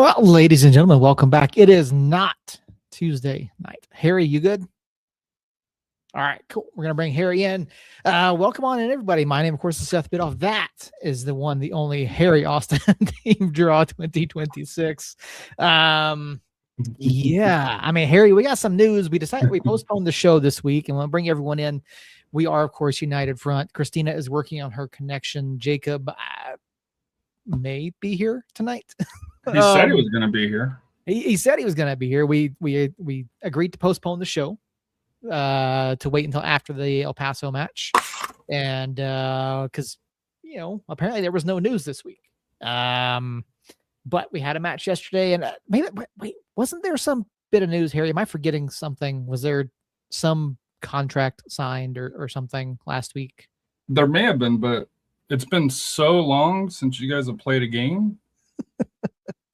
Well, ladies and gentlemen, welcome back. It is not Tuesday night. Harry, you good? All right, cool. We're going to bring Harry in. Welcome on in, everybody. My name, of course, is Seth Bidoff. That is the one, the only Harry Austin Team Draw 2026. Yeah, I mean, Harry, we got some news. We decided we postponed the show this week, and we'll bring everyone in. We are, of course, United Front. Christina is working on her connection. Jacob may be here tonight. He said he was going to be here. He said he was going to be here. We agreed to postpone the show to wait until after the El Paso match, and because apparently there was no news this week. But we had a match yesterday, and maybe wait, wasn't there some bit of news, Harry? Am I forgetting something? Was there some contract signed or something last week? There may have been, but it's been so long since you guys have played a game.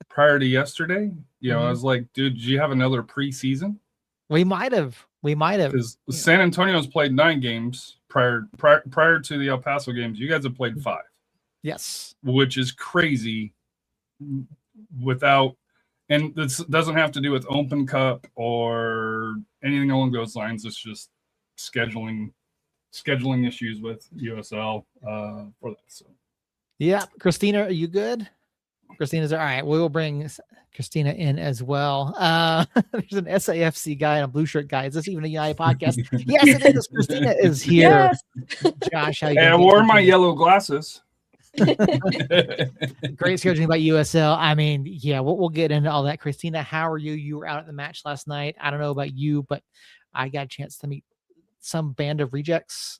Prior to yesterday, I was like, dude, did you have another preseason? We might have. Because San Antonio's played 9 games prior to the El Paso games. You guys have played 5. Yes. Which is crazy and this doesn't have to do with Open Cup or anything along those lines. It's just scheduling issues with USL for that. So. Yeah. Christina, are you good? Christina's all right. We will bring Christina in as well. There's an SAFC guy and a blue shirt guy. Is this even a United podcast? Yes, it is. Christina is here. Yes. Josh, how you doing? I wore my yellow glasses. Great scheduling about USL. I mean, yeah, we'll get into all that. Christina, how are you? You were out at the match last night. I don't know about you, but I got a chance to meet some band of rejects,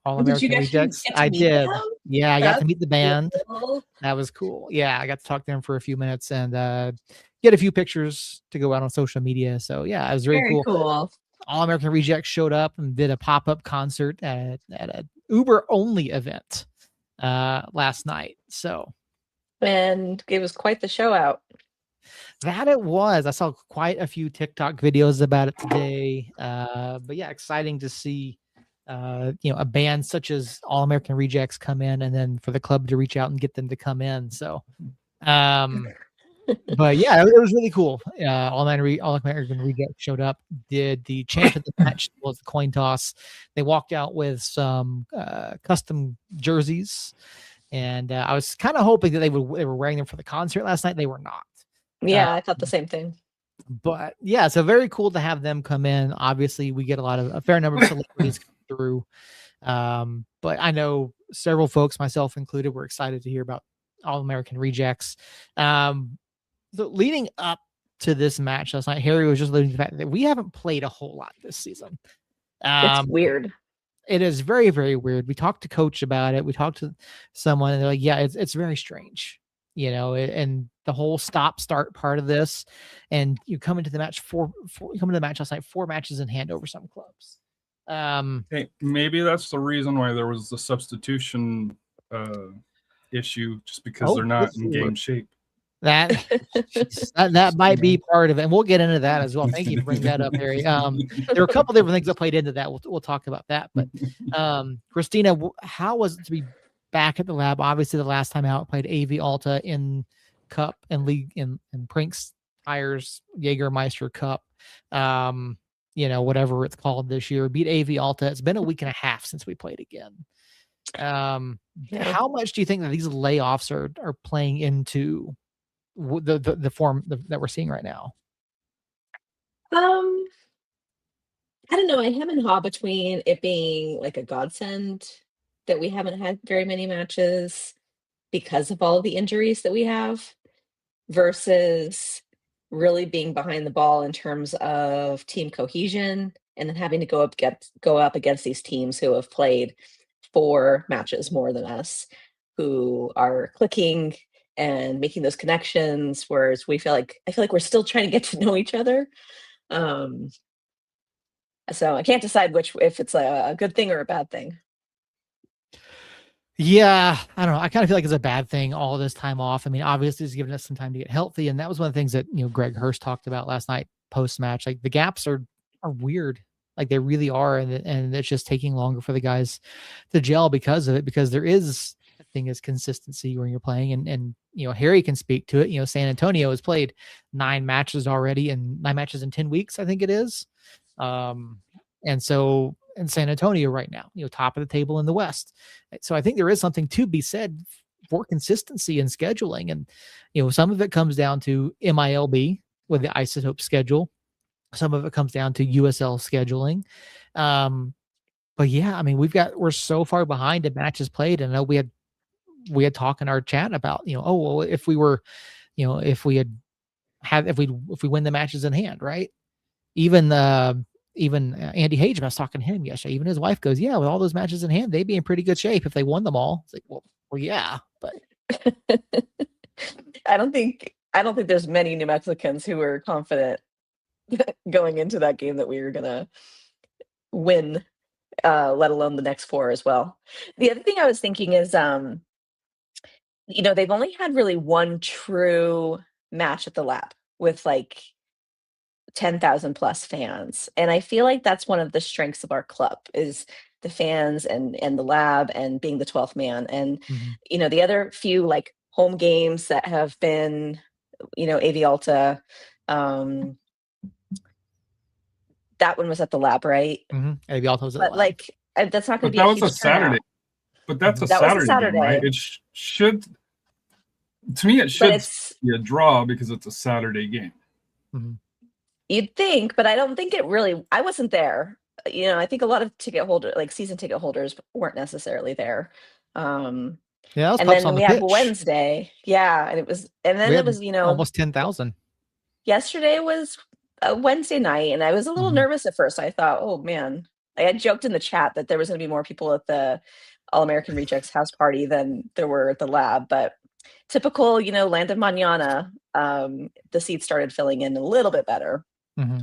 All-American Rejects. I did. Yeah, I got to meet the band. Cool. That was cool. Yeah, I got to talk to them for a few minutes and get a few pictures to go out on social media. So yeah, it was very cool. All-American Rejects showed up and did a pop-up concert at an Uber-only event last night. And it was quite the show out. That it was. I saw quite a few TikTok videos about it today. But yeah, exciting to see a band such as All-American Rejects come in, and then for the club to reach out and get them to come in. So but yeah, it was really cool. All-American Rejects showed up, did the chant of the match, was the coin toss. They walked out with some custom jerseys, and I was kind of hoping that they were wearing them for the concert last night. They were not. Yeah, I thought the same thing. But yeah, so very cool to have them come in. Obviously, we get a fair number of celebrities come through. But I know several folks, myself included, were excited to hear about All-American Rejects. So leading up to this match last night, Harry was just alluding to the fact that we haven't played a whole lot this season. It's weird. It is very, very weird. We talked to Coach about it. We talked to someone, and they're like, yeah, it's very strange. And the whole stop-start part of this, and you come into the match last night, 4 matches in hand over some clubs. Hey, maybe that's the reason why there was the substitution issue, just because they're not in game shape. That might be part of it, and we'll get into that as well. Thank you for bringing that up, Harry. There are a couple different things that played into that. We'll talk about that. But Christina, how was it to be back at the lab? Obviously, the last time out, played AV Alta in Cup and League in Prinks Tires Jägermeister Cup. Whatever it's called this year. Beat AV Alta. It's been a week and a half since we played again. How much do you think that these layoffs are playing into the form that we're seeing right now? I don't know. I hem and haw between it being like a godsend that we haven't had very many matches because of all the injuries that we have, versus really being behind the ball in terms of team cohesion, and then having to go up against these teams who have played 4 matches more than us, who are clicking and making those connections, whereas I feel like we're still trying to get to know each other. So I can't decide if it's a good thing or a bad thing. Yeah, I don't know. I kind of feel like it's a bad thing, all this time off. I mean, obviously it's giving us some time to get healthy, and that was one of the things that Greg Hurst talked about last night post-match. Like, the gaps are weird. Like, they really are, and it's just taking longer for the guys to gel because of it, because there is thing is consistency when you're playing, and Harry can speak to it. San Antonio has played 9 matches already, and 9 matches in 10 weeks, I think it is. And so in San Antonio right now, top of the table in the West. So I think there is something to be said for consistency in scheduling. And, some of it comes down to MILB with the Isotope schedule. Some of it comes down to USL scheduling. But yeah, I mean, we're so far behind in matches played. And I know we had talk in our chat about, if we win the matches in hand, right? Even Andy Hagen, I was talking to him yesterday. Even his wife goes, "Yeah, with all those matches in hand, they'd be in pretty good shape if they won them all." It's like, well, yeah, but I don't think there's many New Mexicans who were confident going into that game that we were gonna win, let alone the next 4 as well. The other thing I was thinking is, they've only had really one true match at the Lab with like 10,000 plus fans. And I feel like that's one of the strengths of our club is the fans and the Lab and being the 12th man. And, the other few like home games that have been, AV Alta, that one was at the Lab, right? AV Alta was at the But Lab. like, that's not going to be that a was huge a Saturday. turnout. But that's a That was a Saturday game, right? Saturday. It should, to me, it should be a draw because it's a Saturday game. You'd think, but I don't think it really. I wasn't there. I think a lot of season ticket holders weren't necessarily there. Yeah, and then we have Wednesday. Yeah, and it was almost 10,000. Yesterday was a Wednesday night, and I was a little nervous at first. I thought, oh man, I had joked in the chat that there was going to be more people at the All American Rejects house party than there were at the Lab, but typical, land of Mañana, the seats started filling in a little bit better.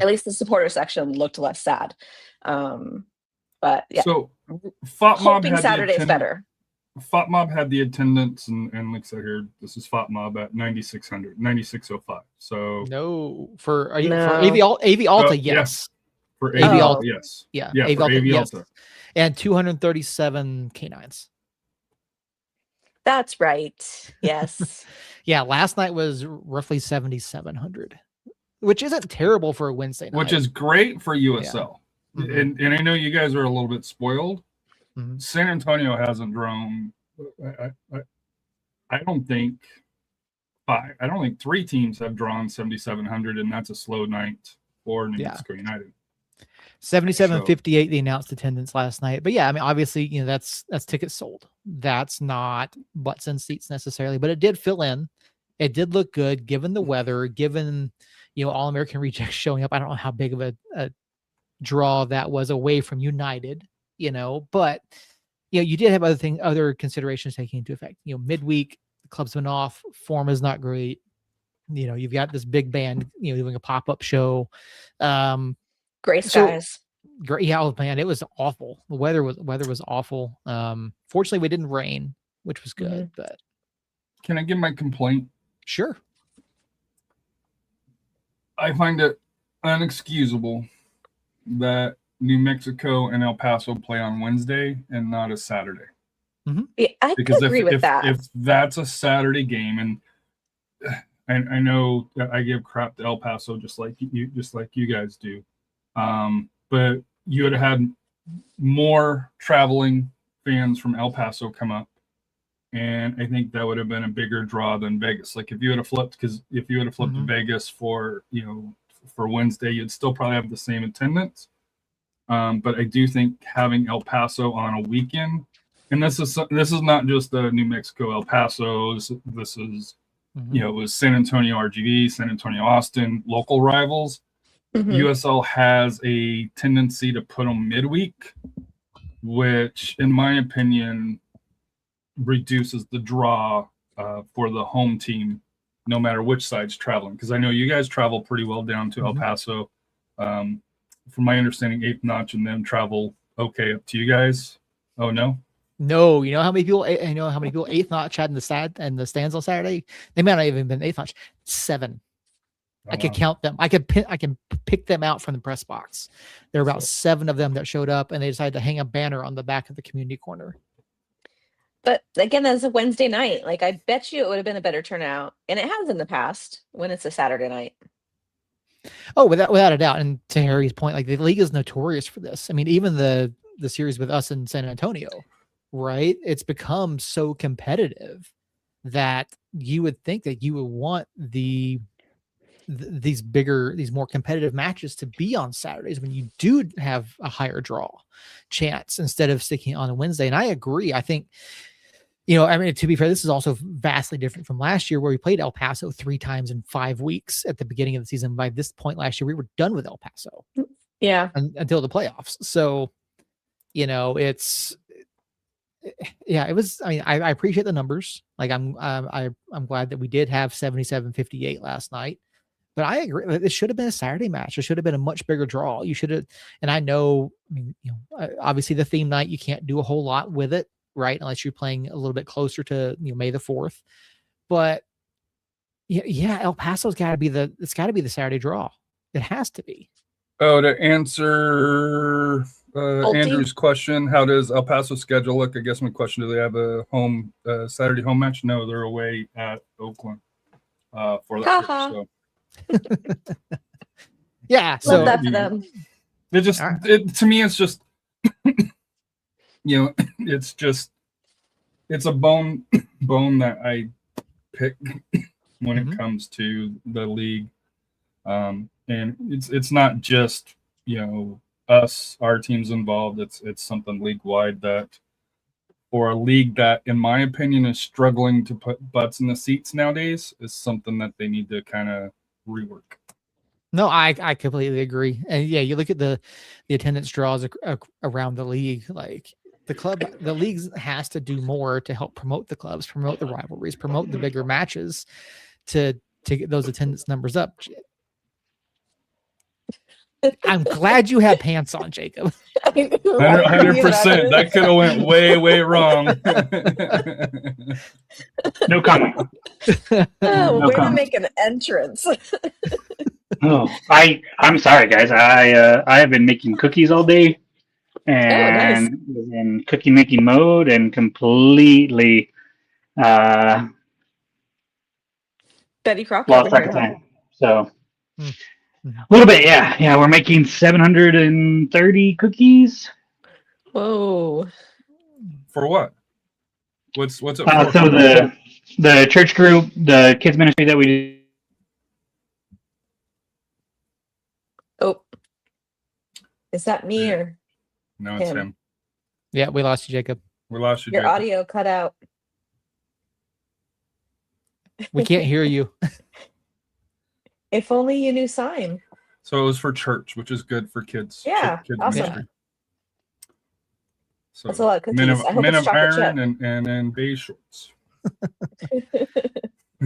At least the supporter section looked less sad. But yeah. So FOTMob had Saturday's better. FOTMob had the attendance, and like I said here, this is FOTMob at 9,605. So for AV Alta, yes. For AV Alta, yes. Yeah, AV Alta, yes. And 237 canines. That's right. Yes. Yeah, last night was roughly 7,700, which isn't terrible for a Wednesday night. Which is great for USL. Yeah. And I know you guys are a little bit spoiled. San Antonio hasn't drawn. I don't think 3 teams have drawn 7,700, and that's a slow night for New Mexico United. 7,758 the announced attendance last night. But yeah, I mean, obviously, that's tickets sold. That's not butts in seats necessarily, but it did fill in. It did look good given the weather, given All American Rejects showing up. I don't know how big of a draw that was away from United, but you did have other considerations taking into effect. Midweek, the club's been off, form is not great. You've got this big band, doing a pop-up show. Gray skies. Great. Yeah, man, it was awful. The weather was awful. Fortunately, we didn't rain, which was good. But can I give my complaint? Sure. I find it unexcusable that New Mexico and El Paso play on Wednesday and not a Saturday. Yeah, I could agree with that. If that's a Saturday game, and I know that I give crap to El Paso just like you guys do. But you would have had more traveling fans from El Paso come up, and I think that would have been a bigger draw than Vegas. Like if you would have flipped to Vegas for Wednesday, you'd still probably have the same attendance. But I do think having El Paso on a weekend, and this is not just the New Mexico El Paso. This is it was San Antonio RGV, San Antonio Austin, local rivals. USL has a tendency to put them midweek, which, in my opinion, reduces the draw for the home team, no matter which side's traveling. Because I know you guys travel pretty well down to El Paso. From my understanding, 8th Notch and them travel okay up to you guys. Oh no. No, you know how many people 8th Notch had in the stands on Saturday? They might not even been 8th Notch. 7. I could count them. I can pick them out from the press box. There were about 7 of them that showed up, and they decided to hang a banner on the back of the community corner. But again, that's a Wednesday night. Like, I bet you it would have been a better turnout, and it has in the past when it's a Saturday night. Oh, without a doubt. And to Harry's point, like the league is notorious for this. I mean, even the series with us in San Antonio, right? It's become so competitive that you would think that you would want these more competitive matches to be on Saturdays when you do have a higher draw chance instead of sticking on a Wednesday. And I agree. I think, I mean, to be fair, this is also vastly different from last year where we played El Paso 3 times in 5 weeks at the beginning of the season. By this point last year, we were done with El Paso. Yeah. Until the playoffs. So, it was, I mean, I appreciate the numbers. Like I'm glad that we did have 77-58 last night, but I agree. It should have been a Saturday match. It should have been a much bigger draw. You should have, and I know, I mean, obviously the theme night, you can't do a whole lot with it, right? Unless you're playing a little bit closer to, May the 4th, but yeah, El Paso's it's gotta be the Saturday draw. It has to be. Oh, to answer Andrew's question, how does El Paso schedule look? I guess my question, do they have a home Saturday home match? No, they're away at Oakland for that. So. Yeah, love that for them. It just to me, it's just it's a bone that I pick when it comes to the league. And it's not just us, our teams involved. It's something league wide that, for a league that, in my opinion, is struggling to put butts in the seats nowadays, is something that they need to kind of rework. No, I completely agree. And yeah, you look at the attendance draws around the league, like the leagues has to do more to help promote the clubs, promote the rivalries, promote the bigger matches to get those attendance numbers up. I'm glad you have pants on, Jacob. 100%. That could have went way, way wrong. No comment. Way to make an entrance. Oh, I'm sorry, guys. I have been making cookies all day, and was in cookie making mode, and completely Betty Crocker lost track of time. So. A little bit, yeah. We're making 730 cookies. Whoa! For what? What's it for? So the church group, the kids ministry that we do. Oh, is that me or? No, it's him. Yeah, we lost you, Jacob. We lost you. Your Jacob. audio cut out. We can't hear you. If only you knew sign. So it was for church, which is good for kids. Yeah, kids awesome. ministry. So that's a lot of cookies. Men of iron and beige shorts.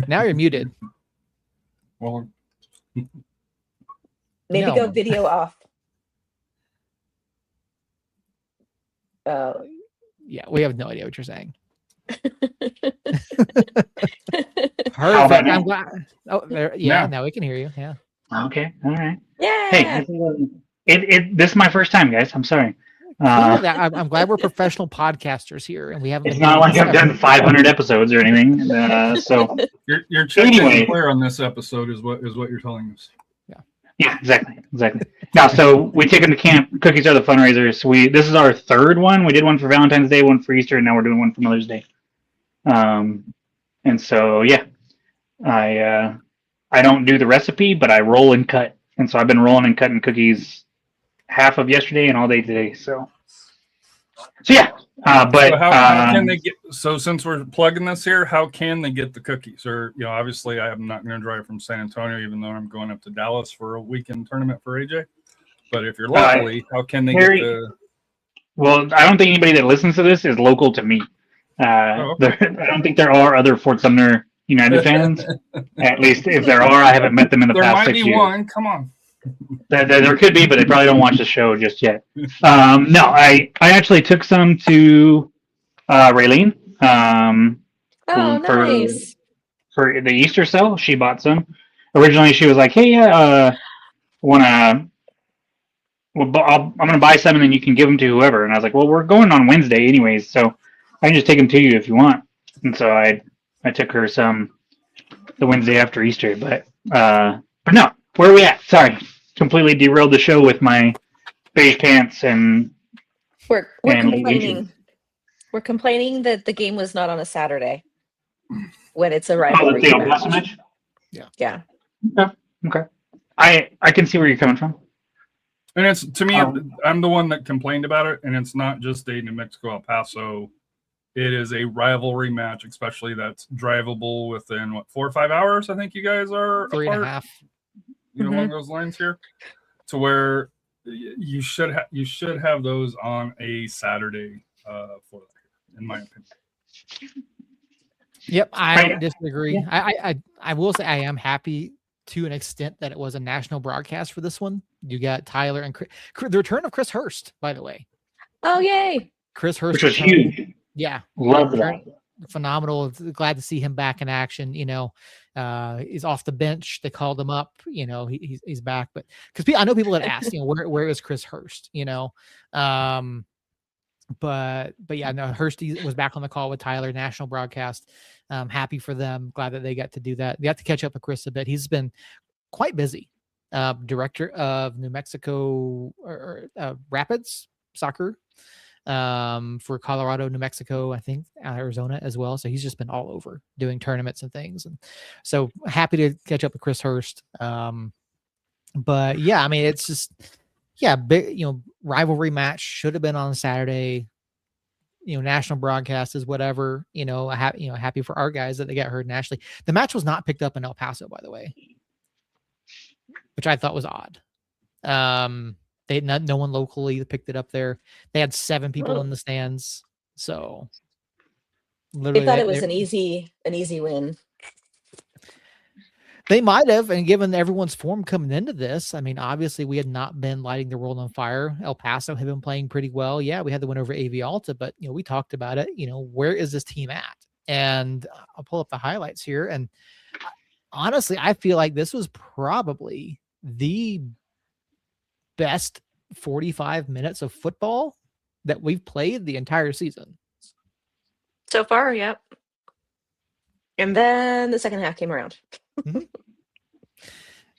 Now you're muted. Well, maybe go video off. Yeah, we have no idea what you're saying. Perfect. I'm glad. Oh, there. Yeah, now we can hear you. Yeah. Okay. All right. Yeah. Hey, this is my first time, guys. I'm sorry. I'm glad we're professional podcasters here, and we haven't. It's not like I've done 500 episodes or anything. So you're checking clear on this episode is what you're telling us. Yeah, exactly. Now, so we take them to camp. Cookies are the fundraisers. This is our third one. We did one for Valentine's Day, one for Easter, and now we're doing one for Mother's Day. And so I don't do the recipe, but I roll and cut. And so I've been rolling and cutting cookies half of yesterday and all day today. So yeah. But so how can they get? So since we're plugging this here, how can they get the cookies? Or obviously, I'm not going to drive from San Antonio, even though I'm going up to Dallas for a weekend tournament for AJ. But if you're locally, how can they get the? Well, I don't think anybody that listens to this is local to me. I don't think there are other Fort Sumner United fans. At least if there are, I haven't met them in the past 6 years. There might be one. Come on. There could be, but they probably don't watch the show just yet. No, I actually took some to Raylene. Nice. For the Easter sale, she bought some. Originally, she was like, "Hey, I'm gonna buy some, and then you can give them to whoever." And I was like, "Well, we're going on Wednesday anyways, so I can just take them to you if you want. And so I took her some the Wednesday after Easter, but no, where are we at? Sorry, completely derailed the show with my beige pants and We're And complaining. We're complaining that the game was not on a Saturday when it's a rivalry the El match. Paso match. Yeah. Okay. I can see where you're coming from. And it's to me, Oh. I'm the one that complained about it, and it's not just a New Mexico El Paso. It is a rivalry match, especially that's drivable within 4 or 5 hours. I think you guys are 3.5. along those lines here, to where you should have those on a Saturday for that, in my opinion. Yep, I Right. don't disagree. Yeah. I will say I am happy to an extent that it was a national broadcast for this one. You got Tyler and the return of Chris Hurst, by the way. Oh, yay. Chris Hurst, Which was returned. huge. Yeah, Love return- that. phenomenal. Glad to see him back in action. You know, he's off the bench. They called him up. You know, he's back. But because I know people that asked, you know, where is Chris Hurst? You know, but yeah, no, Hurst was back on the call with Tyler, national broadcast. Happy for them. Glad that they got to do that. They got to catch up with Chris a bit. He's been quite busy. Director of New Mexico Rapids soccer for Colorado, New Mexico, I think Arizona as well. So he's just been all over doing tournaments and things. And so happy to catch up with Chris Hurst. But yeah, I mean, it's just, big, rivalry match should have been on Saturday, national broadcast is whatever, happy for our guys that they got heard nationally. The match was not picked up in El Paso, by the way, which I thought was odd. No one locally picked it up there. They had 7 people in the stands. So They thought it was an easy win. They might have, and given everyone's form coming into this, I mean, obviously we had not been lighting the world on fire. El Paso had been playing pretty well. Yeah, we had the win over AV Alta, but we talked about it. Where is this team at? And I'll pull up the highlights here. And honestly, I feel like this was probably the best 45 minutes of football that we've played the entire season. So far, yep. And then the second half came around. Mm-hmm.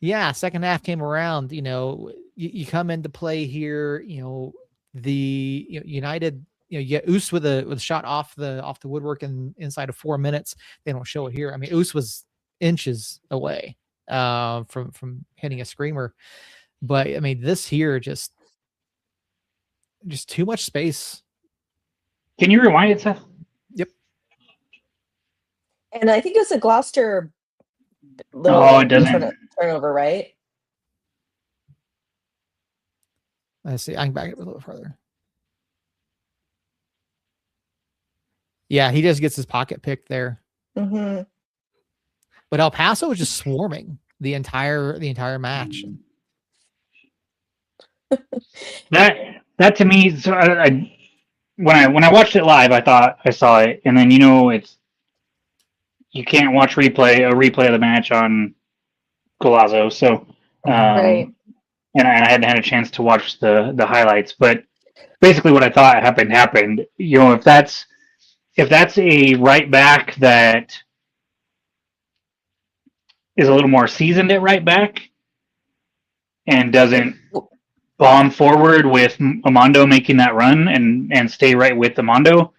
Yeah, second half came around. You come into play here. The United. You get Oos with a shot off the woodwork and inside of 4 minutes. They don't show it here. I mean, Oos was inches away from hitting a screamer, but I mean, this here just too much space. Can you rewind it, Seth? Yep. And I think it was a Gloucester it doesn't. turnover, right? Let's see. I can back it up a little further. Yeah, he just gets his pocket picked there. Mm-hmm. But El Paso was just swarming the entire match. That to me, so I when I watched it live, I thought I saw it, and then you can't watch a replay of the match on Golazo, so Right. and I hadn't had a chance to watch the highlights, but basically what I thought happened. If that's a right back that is a little more seasoned at right back and doesn't bomb forward with Amando making that run and stay right with Amando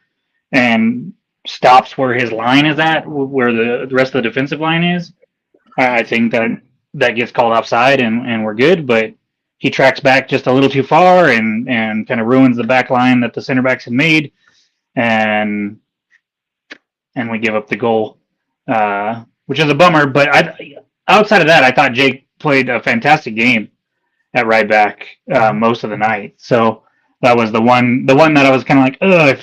and stops where his line is at, where the rest of the defensive line is, I think that gets called offside and we're good. But he tracks back just a little too far and kind of ruins the back line that the center backs had made, and we give up the goal, which is a bummer. But outside of that, I thought Jake played a fantastic game at right back most of the night. So that was the one that I was kind of like, if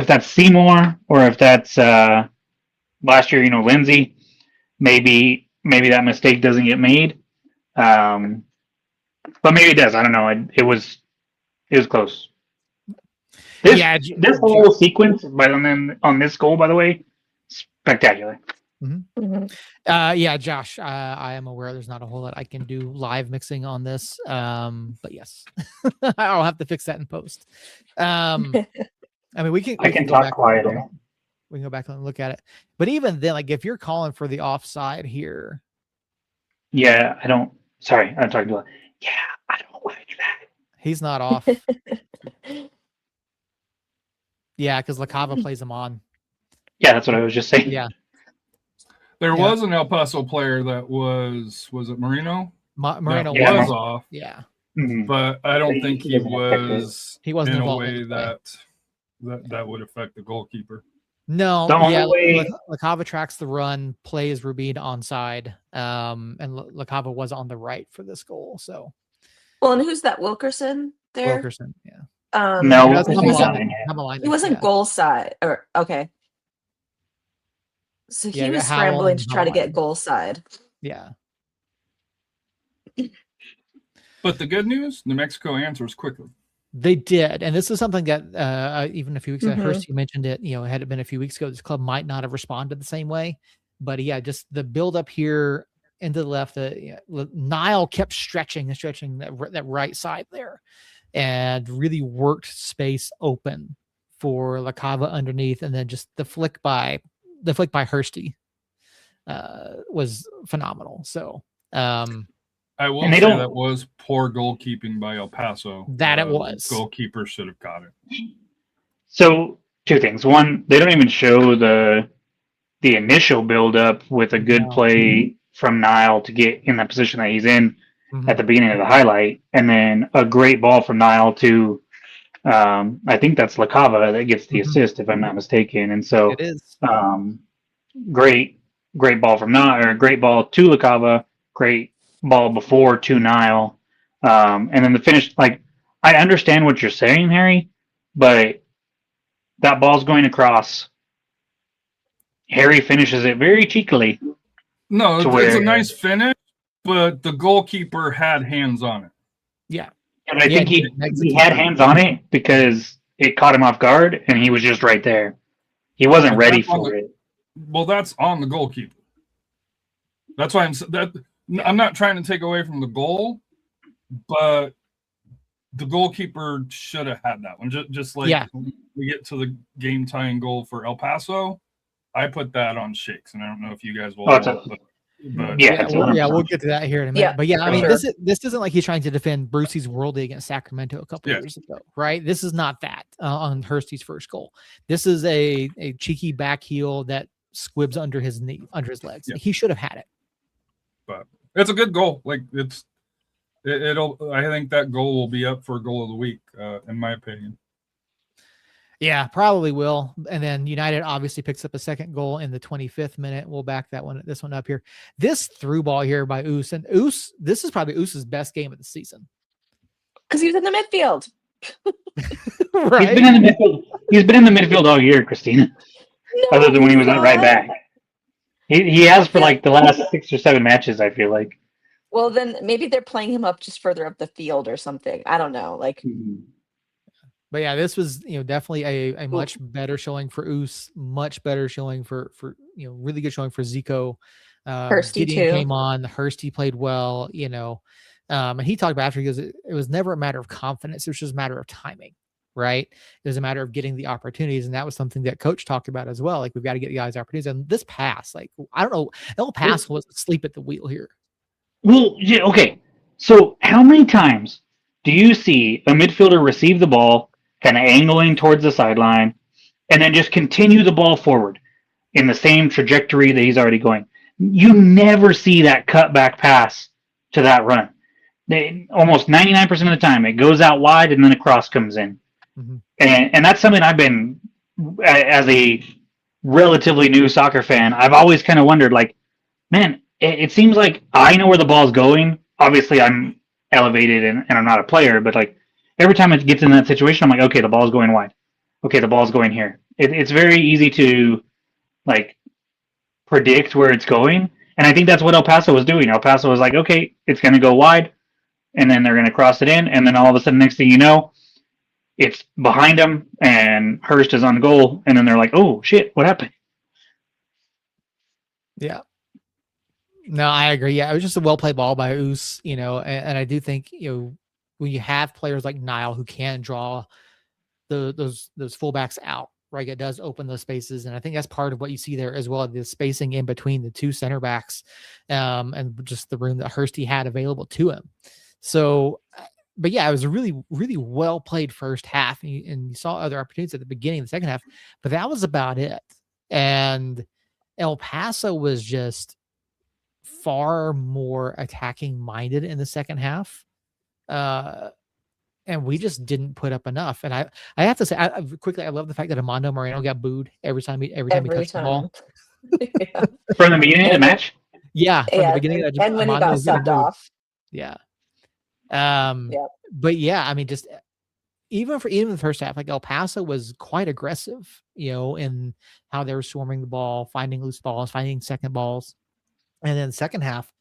that's Seymour or if that's last year, Lindsay, maybe that mistake doesn't get made. But maybe it does. I don't know. It was close. This whole sequence, but on this goal, by the way, spectacular. Mm-hmm. Mm-hmm. Yeah, Josh, I am aware there's not a whole lot I can do live mixing on this. But yes, I'll have to fix that in post. I mean, we can can go talk back. quietly. We can go back and look at it. But even then, like if you're calling for the offside here, Yeah, I don't. Sorry, I'm talking to. Yeah, I don't like that. he's not off. Yeah, because LaCava plays him on. Yeah, that's what I was just saying. Yeah. There Yeah. was an El Paso player that was it Marino? Moreno That Yeah. was off, Yeah. Mhm. but I don't think he Doesn't affect it. was He wasn't in a involved in way the play. that would affect the goalkeeper. No, The only yeah, way- LaCava tracks the run, plays Rubin onside, and LaCava was on the right for this goal. So Well, and who's that Wilkerson there? Wilkerson, yeah. No, That's he Wilkerson's wasn't, fine. Hamalainen, he wasn't yeah. goal side, or okay. So Yeah, he you was got Howell scrambling and to try to get Hamalainen. goal side. Yeah. But the good news, New Mexico answers quickly. They did, and this is something that even a few weeks ago, Mhm. Hurst, you mentioned it. You know, had it been a few weeks ago, this club might not have responded the same way. But yeah, just the build up here into the left. Nile kept stretching that right side there, and really worked space open for LaCava underneath, and then just the flick by Hursty was phenomenal. So. I will And they say don't- that was poor goalkeeping by El Paso. That it was. Goalkeeper should have caught it. So two things. One, they don't even show the initial build up with a good No. play from Nile to get in the position that he's in Mhm. at the beginning of the highlight, and then a great ball from Nile to I think that's LaCava that gets the Mhm. assist, if I'm not mistaken. And so It is. great ball from Nile, or great ball to LaCava, great ball before to Nile, and then the finish. Like, I understand what you're saying, Harry, but that ball's going across. Harry finishes it very cheekily. No, To it's a where- nice finish, but the goalkeeper had hands on it. Yeah. And I Yeah, think he he didn't execute had it. hands on it because it caught him off guard, and he was just right there. He wasn't But ready that's on for the- it. Well, that's on the goalkeeper. That's why I'm not trying to take away from the goal, but the goalkeeper should have had that one. Just like Yeah. we get to the game tying goal for El Paso, I put that on Shakes, and I don't know if you guys will. Oh, it's a- but Yeah, it's we'll 100%. get to that here in a minute. Yeah, But yeah, I for mean, sure. this isn't like he's trying to defend Brucey's worldie against Sacramento a couple Yeah. years ago, right? This is not that on Hursty's first goal. This is a cheeky back heel that squibs under his legs. Yeah. He should have had it. it's a good goal. Like it'll. I think that goal will be up for goal of the week, in my opinion. Yeah, probably will. And then United obviously picks up a second goal in the 25th minute. We'll back this one up here. This through ball here by Oos, and Oos, this is probably Oos's best game of the season. Because he was in the midfield. Right? He's been in the midfield. He's been in the midfield all year, Christina. No, Other than when he was he's at right not. back. He has for like the last 6 or 7 matches, I feel like. Well, then maybe they're playing him up just further up the field or something. I don't know. Like, But yeah, this was definitely a much better showing for Oos, much better showing for really good showing for Zico. Hursty Gideon too. came on, Hursty played well, and he talked about after he goes, it was never a matter of confidence, it was just a matter of timing, right? It was a matter of getting the opportunities, and that was something that coach talked about as well. Like, we've got to get the guys opportunities. And this pass, like, I don't know, El Paso was asleep at the wheel here. Well, yeah, okay. So how many times do you see a midfielder receive the ball, kind of angling towards the sideline, and then just continue the ball forward in the same trajectory that he's already going? You never see that cutback pass to that run. Almost 99% of the time, it goes out wide and then a cross comes in. Mhm. And that's something I've been, as a relatively new soccer fan, I've always kind of wondered, like, man, it seems like I know where the ball's going. Obviously, I'm elevated and I'm not a player, but like every time it gets in that situation, I'm like, okay, the ball's going wide. Okay, the ball's going here. It's very easy to like predict where it's going. And I think that's what El Paso was doing. El Paso was like, okay, it's going to go wide, and then they're going to cross it in. And then all of a sudden, next thing you know, it's behind them and Hurst is on goal. And then they're like, oh, shit, what happened? Yeah. No, I agree. Yeah, it was just a well played ball by Oos, and I do think, when you have players like Nile who can draw those fullbacks out, right? It does open those spaces, and I think that's part of what you see there as well, the spacing in between the two center backs, and just the room that Hursty had available to him. So, but yeah, it was a really, really well played first half, and you saw other opportunities at the beginning of the second half, but that was about it. And El Paso was just far more attacking minded in the second half. And we just didn't put up enough. And I have to say, quickly, I love the fact that Armando Moreno got booed every time he touched the ball. Yeah. From the beginning of the match? Yeah, from the beginning of and when he got subbed off. Yeah. But yeah, I mean, just even the first half, like El Paso was quite aggressive, in how they were swarming the ball, finding loose balls, finding second balls. And then second half,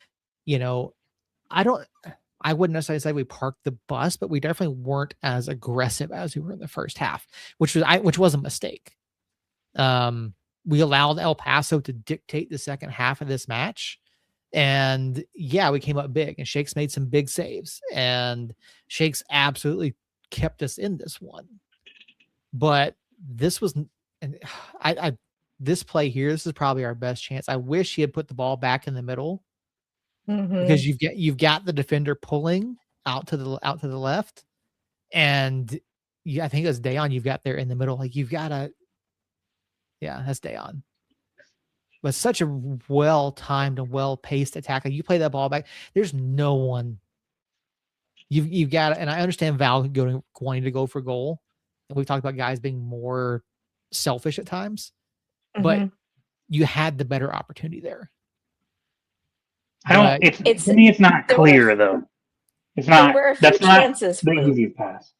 I wouldn't necessarily say we parked the bus, but we definitely weren't as aggressive as we were in the first half, which was a mistake. We allowed El Paso to dictate the second half of this match. And yeah, we came up big, and Shakes made some big saves, and Shakes absolutely kept us in this one. But this was, and this play here, this is probably our best chance. I wish he had put the ball back in the middle, because you've got the defender pulling out to the left, and I think it's Dayon you've got there in the middle. Like, you've got that's Dayon. But such a well-timed and well-paced attack. Like, you play that ball back, there's no one. You've got, and I understand Val wanting to go for goal, and we've talked about guys being more selfish at times, but you had the better opportunity there. To me, it's not clear though. It's not. There were a few That's chances not the easiest pass.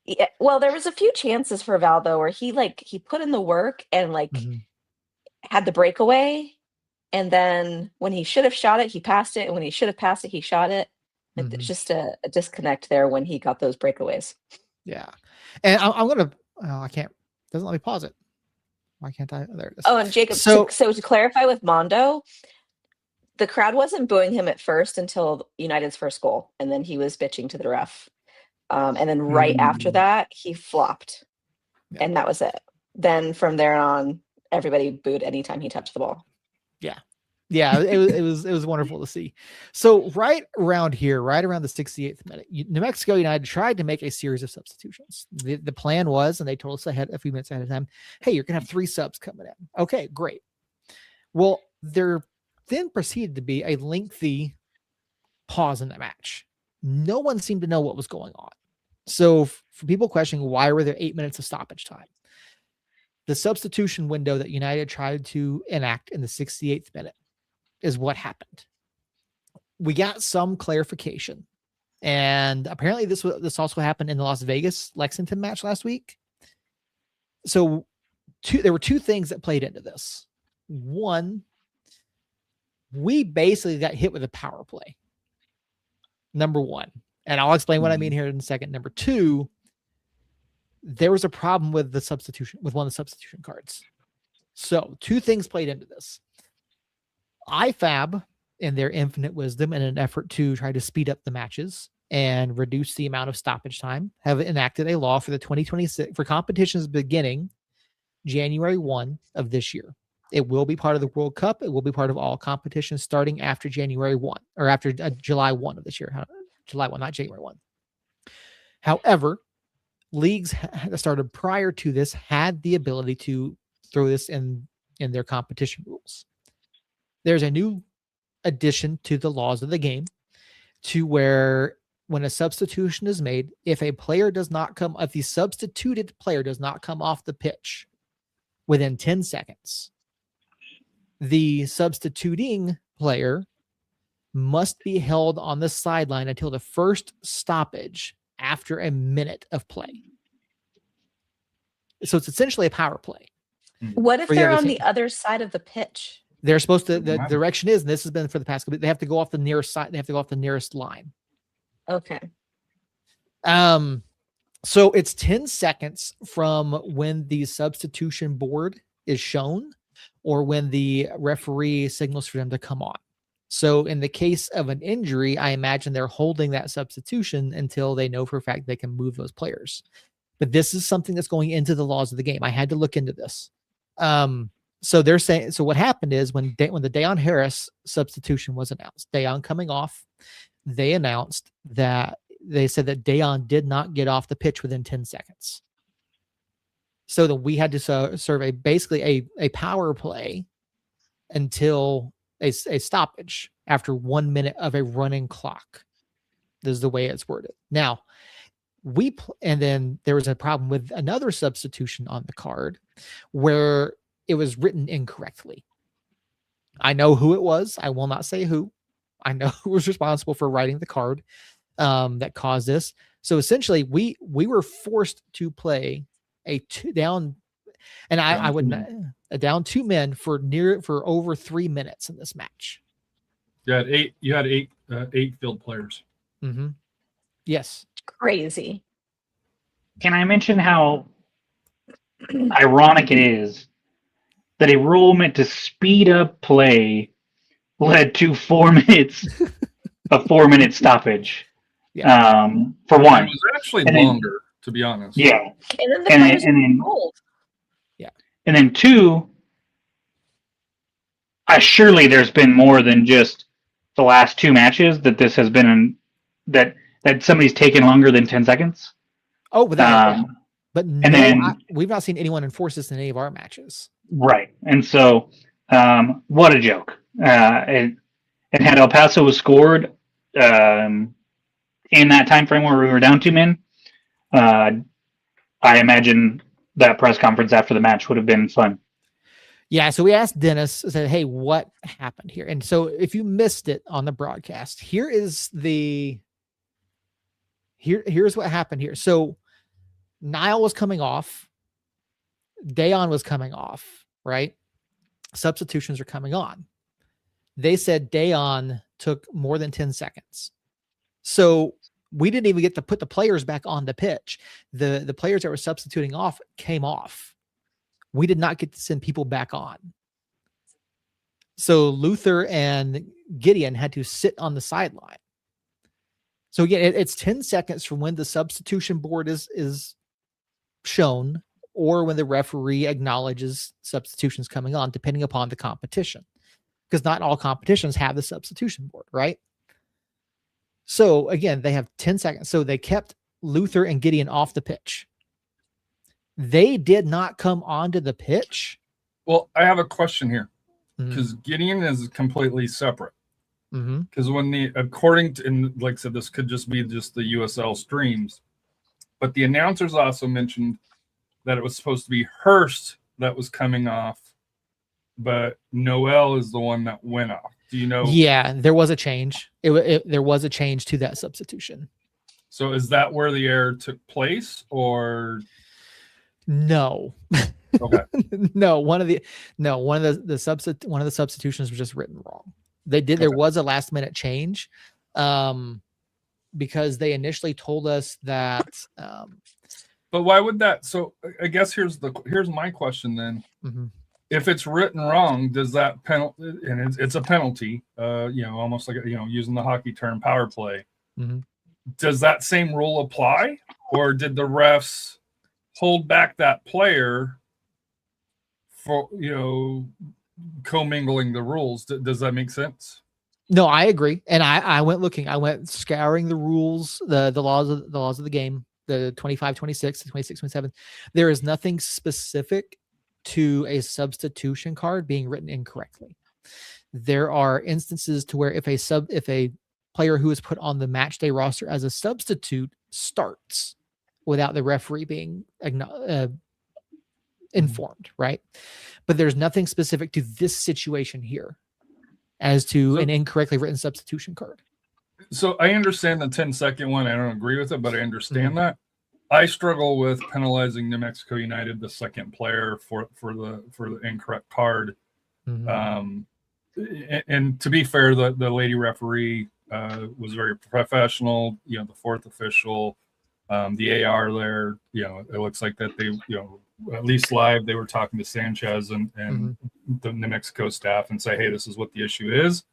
Yeah, well, there was a few chances for Val though, where he put in the work and had the breakaway, and then when he should have shot it, he passed it, and when he should have passed it, he shot it. It's just a disconnect there when he got those breakaways. Yeah, and I'm gonna. I can't. Doesn't let me pause it. Why can't I? There it is. Oh, and Jacob. So to clarify with Mondo, the crowd wasn't booing him at first until United's first goal, and then he was bitching to the ref. And then right after that, he flopped, and that was it. Then from there on, everybody booed anytime he touched the ball. Yeah, it was wonderful to see. So right around here, right around the 68th minute, New Mexico United tried to make a series of substitutions. The plan was, and they told us a few minutes ahead of time, hey, you're gonna have 3 subs coming in. Okay, great. Well, there then proceeded to be a lengthy pause in the match. No one seemed to know what was going on. So for people questioning why were there 8 minutes of stoppage time, the substitution window that United tried to enact in the 68th minute is what happened. We got some clarification, and apparently this also happened in the Las Vegas Lexington match last week. So there were 2 things that played into this. One, we basically got hit with a power play. Number 1. And I'll explain what I mean here in a second. Number 2, there was a problem with one of the substitution cards. So 2 things played into this. IFAB, in their infinite wisdom, in an effort to try to speed up the matches and reduce the amount of stoppage time, have enacted a law for the 2026 for competitions beginning January 1 of this year. It will be part of the World Cup. It will be part of all competitions starting after January 1, or after July 1 of this year. July 1, not January 1. However, leagues that started prior to this had the ability to throw this in their competition rules. There's a new addition to the laws of the game to where when a substitution is made, if the substituted player does not come off the pitch within 10 seconds, the substituting player must be held on the sideline until the first stoppage after a minute of play. So it's essentially a power play. What if they're on the other side of the pitch? They're supposed to, the direction is, and this has been for the past couple, they have to go off the nearest side. They have to go off the nearest line. Okay. So it's 10 seconds from when the substitution board is shown or when the referee signals for them to come on. So in the case of an injury, I imagine they're holding that substitution until they know for a fact they can move those players. but this is something that's going into the laws of the game. I had to look into this. So they're saying, so what happened is when the Dayon Harris substitution was announced, Dayon coming off, they announced that they said that Dayon did not get off the pitch within 10 seconds. So that we had to serve basically a power play until a stoppage after 1 minute of a running clock. This is the way it's worded. Now, and then there was a problem with another substitution on the card where it was written incorrectly. I know who it was. I will not say who. I know who was responsible for writing the card that caused this. So essentially, we were forced to play a down 2 men for over 3 minutes in this match. You had eight field players. Mm-hmm. Yes. Crazy. Can I mention how ironic it is that a rule meant to speed up play led to 4 minutes, a 4-minute stoppage? Yeah. For one, It was actually And then- longer, to be honest. yeah, And then the And players then- were cold. and then two, surely there's been more than just the last 2 matches that this has been that somebody's taken longer than 10 seconds. Oh, without Um, but no, then- we've not seen anyone enforce this in any of our matches. Right. And so, what a joke. And had El Paso was scored in that time frame where we were down 2 men, I imagine that press conference after the match would have been fun. Yeah, so we asked Dennis, said, "Hey, what happened here?" And so, if you missed it on the broadcast, here's what happened here. So, Niall was coming off, Dayon was coming off, right? Substitutions are coming on. They said Dayon took more than 10 seconds. So we didn't even get to put the players back on the pitch. The players that were substituting off came off. We did not get to send people back on. So Luther and Gideon had to sit on the sideline. So again, it's 10 seconds from when the substitution board is shown or when the referee acknowledges substitutions coming on, depending upon the competition. Because not all competitions have the substitution board, right? So again, they have 10 seconds. So they kept Luther and Gideon off the pitch. They did not come onto the pitch. Well, I have a question here Mhm. because Gideon is completely separate. Mm-hmm. Because according to, and like I said, this could just be just the USL streams, but the announcers also mentioned that it was supposed to be Hurst that was coming off, but Noel is the one that went off. Do you know? Yeah, there was a change. There was a change to that substitution. So is that where the error took place, or No. okay? No, one of the substitutions was just written wrong. There was a last minute change because they initially told us that But why would that? So I guess here's my question then. mhm. If it's written wrong, does that penalty, and it's a penalty, almost like, using the hockey term, power play. Mhm. Does that same rule apply, or did the refs hold back that player for, commingling the rules? Does that make sense? No, I agree. And I went looking, I went scouring the rules, the laws of the game, the 25, 26, the 26, 27. There is nothing specific to a substitution card being written incorrectly. There are instances to where if a player who is put on the match day roster as a substitute starts without the referee being informed, right? But there's nothing specific to this situation here as to an incorrectly written substitution card. So I understand the 10-second one. I don't agree with it, but I understand that. I struggle with penalizing New Mexico United, the second player, for the incorrect card. Mhm. And to be fair, the lady referee was very professional. The fourth official, the AR there. It looks like that they, at least live, they were talking to Sanchez and the New Mexico staff and say, hey, this is what the issue is.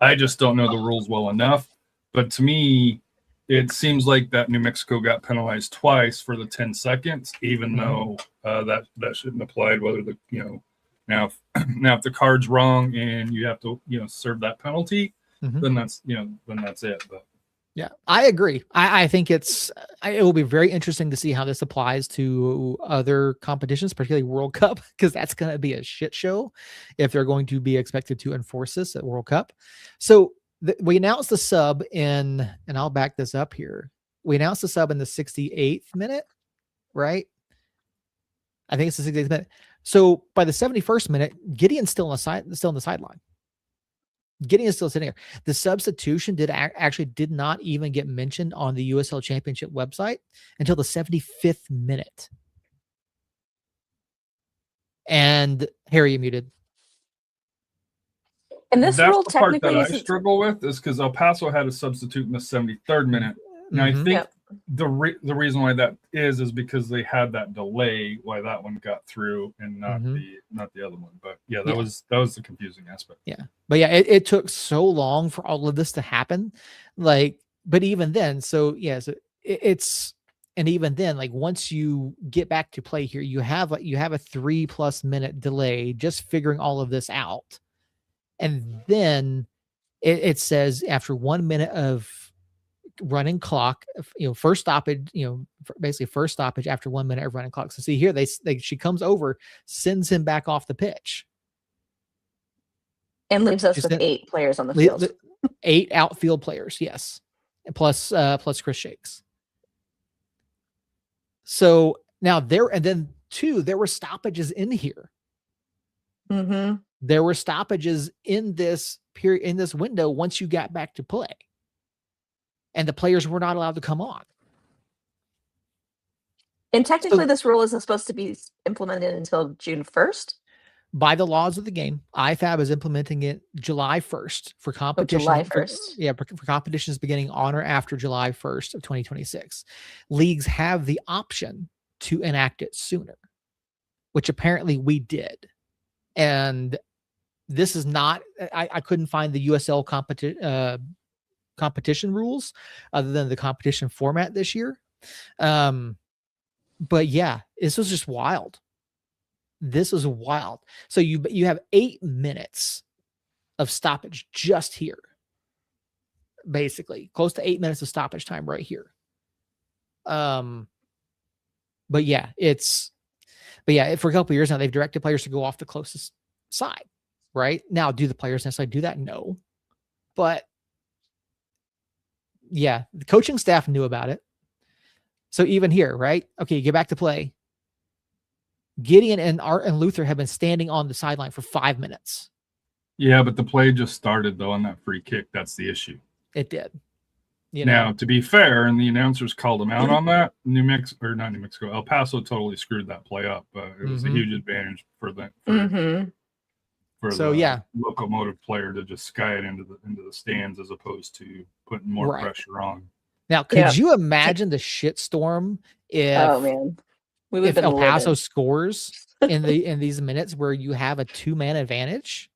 I just don't know the rules well enough. But to me, it seems like that New Mexico got penalized twice for the 10 seconds, even though that shouldn't applied. Whether the now if the card's wrong and you have to serve that penalty, then that's it. But yeah, I agree. I think it will be very interesting to see how this applies to other competitions, particularly World Cup, because that's going to be a shit show if they're going to be expected to enforce this at World Cup. So we announced the sub and I'll back this up here. We announced the sub in the 68th minute, right? I think it's the 68th minute. So by the 71st minute, Gideon's still on the sideline. Gideon is still sitting here. The substitution actually did not even get mentioned on the USL Championship website until the 75th minute. And Harry, you muted. And this that's rule the part that technically I struggle with is because El Paso had a substitute in the 73rd minute. Now I think the reason why that is because they had that delay why that one got through and not the other one. But yeah, that was the confusing aspect. Yeah. But yeah, it took so long for all of this to happen. Like, but even then, so yeah, so and even then, like once you get back to play here, you have a 3+ minute delay just figuring all of this out. And then it says after 1 minute of running clock, first stoppage, basically first stoppage after 1 minute of running clock. So see here, she comes over, sends him back off the pitch. And leaves us with 8 players on the field. 8 outfield players, yes. And plus Chris Shakes. So now there were stoppages in here. Mm-hmm. There were stoppages in this period, in this window, once you got back to play. And the players were not allowed to come on. And technically, this rule isn't supposed to be implemented until June 1st. By the laws of the game, IFAB is implementing it July 1st for competition. July 1st. For competitions beginning on or after July 1st of 2026. Leagues have the option to enact it sooner, which apparently we did. And this is not, I couldn't find the USL competition rules other than the competition format this year. But yeah, this was just wild. This was wild. So you have 8 minutes of stoppage just here. Basically, close to 8 minutes of stoppage time right here. But yeah, for a couple of years now, they've directed players to go off the closest side. Right now, do the players necessarily do that? No, but yeah, the coaching staff knew about it. So even here, right? Okay, you get back to play. Gideon and Art and Luther have been standing on the sideline for 5 minutes. Yeah, but the play just started though on that free kick. That's the issue. It did. Now, to be fair, and the announcers called him out on that, El Paso totally screwed that play up. It was a huge advantage for them. For the locomotive player to just sky it into the stands as opposed to putting more pressure on. Now, could you imagine the shitstorm if El Paso scores in these minutes where you have a 2-man advantage?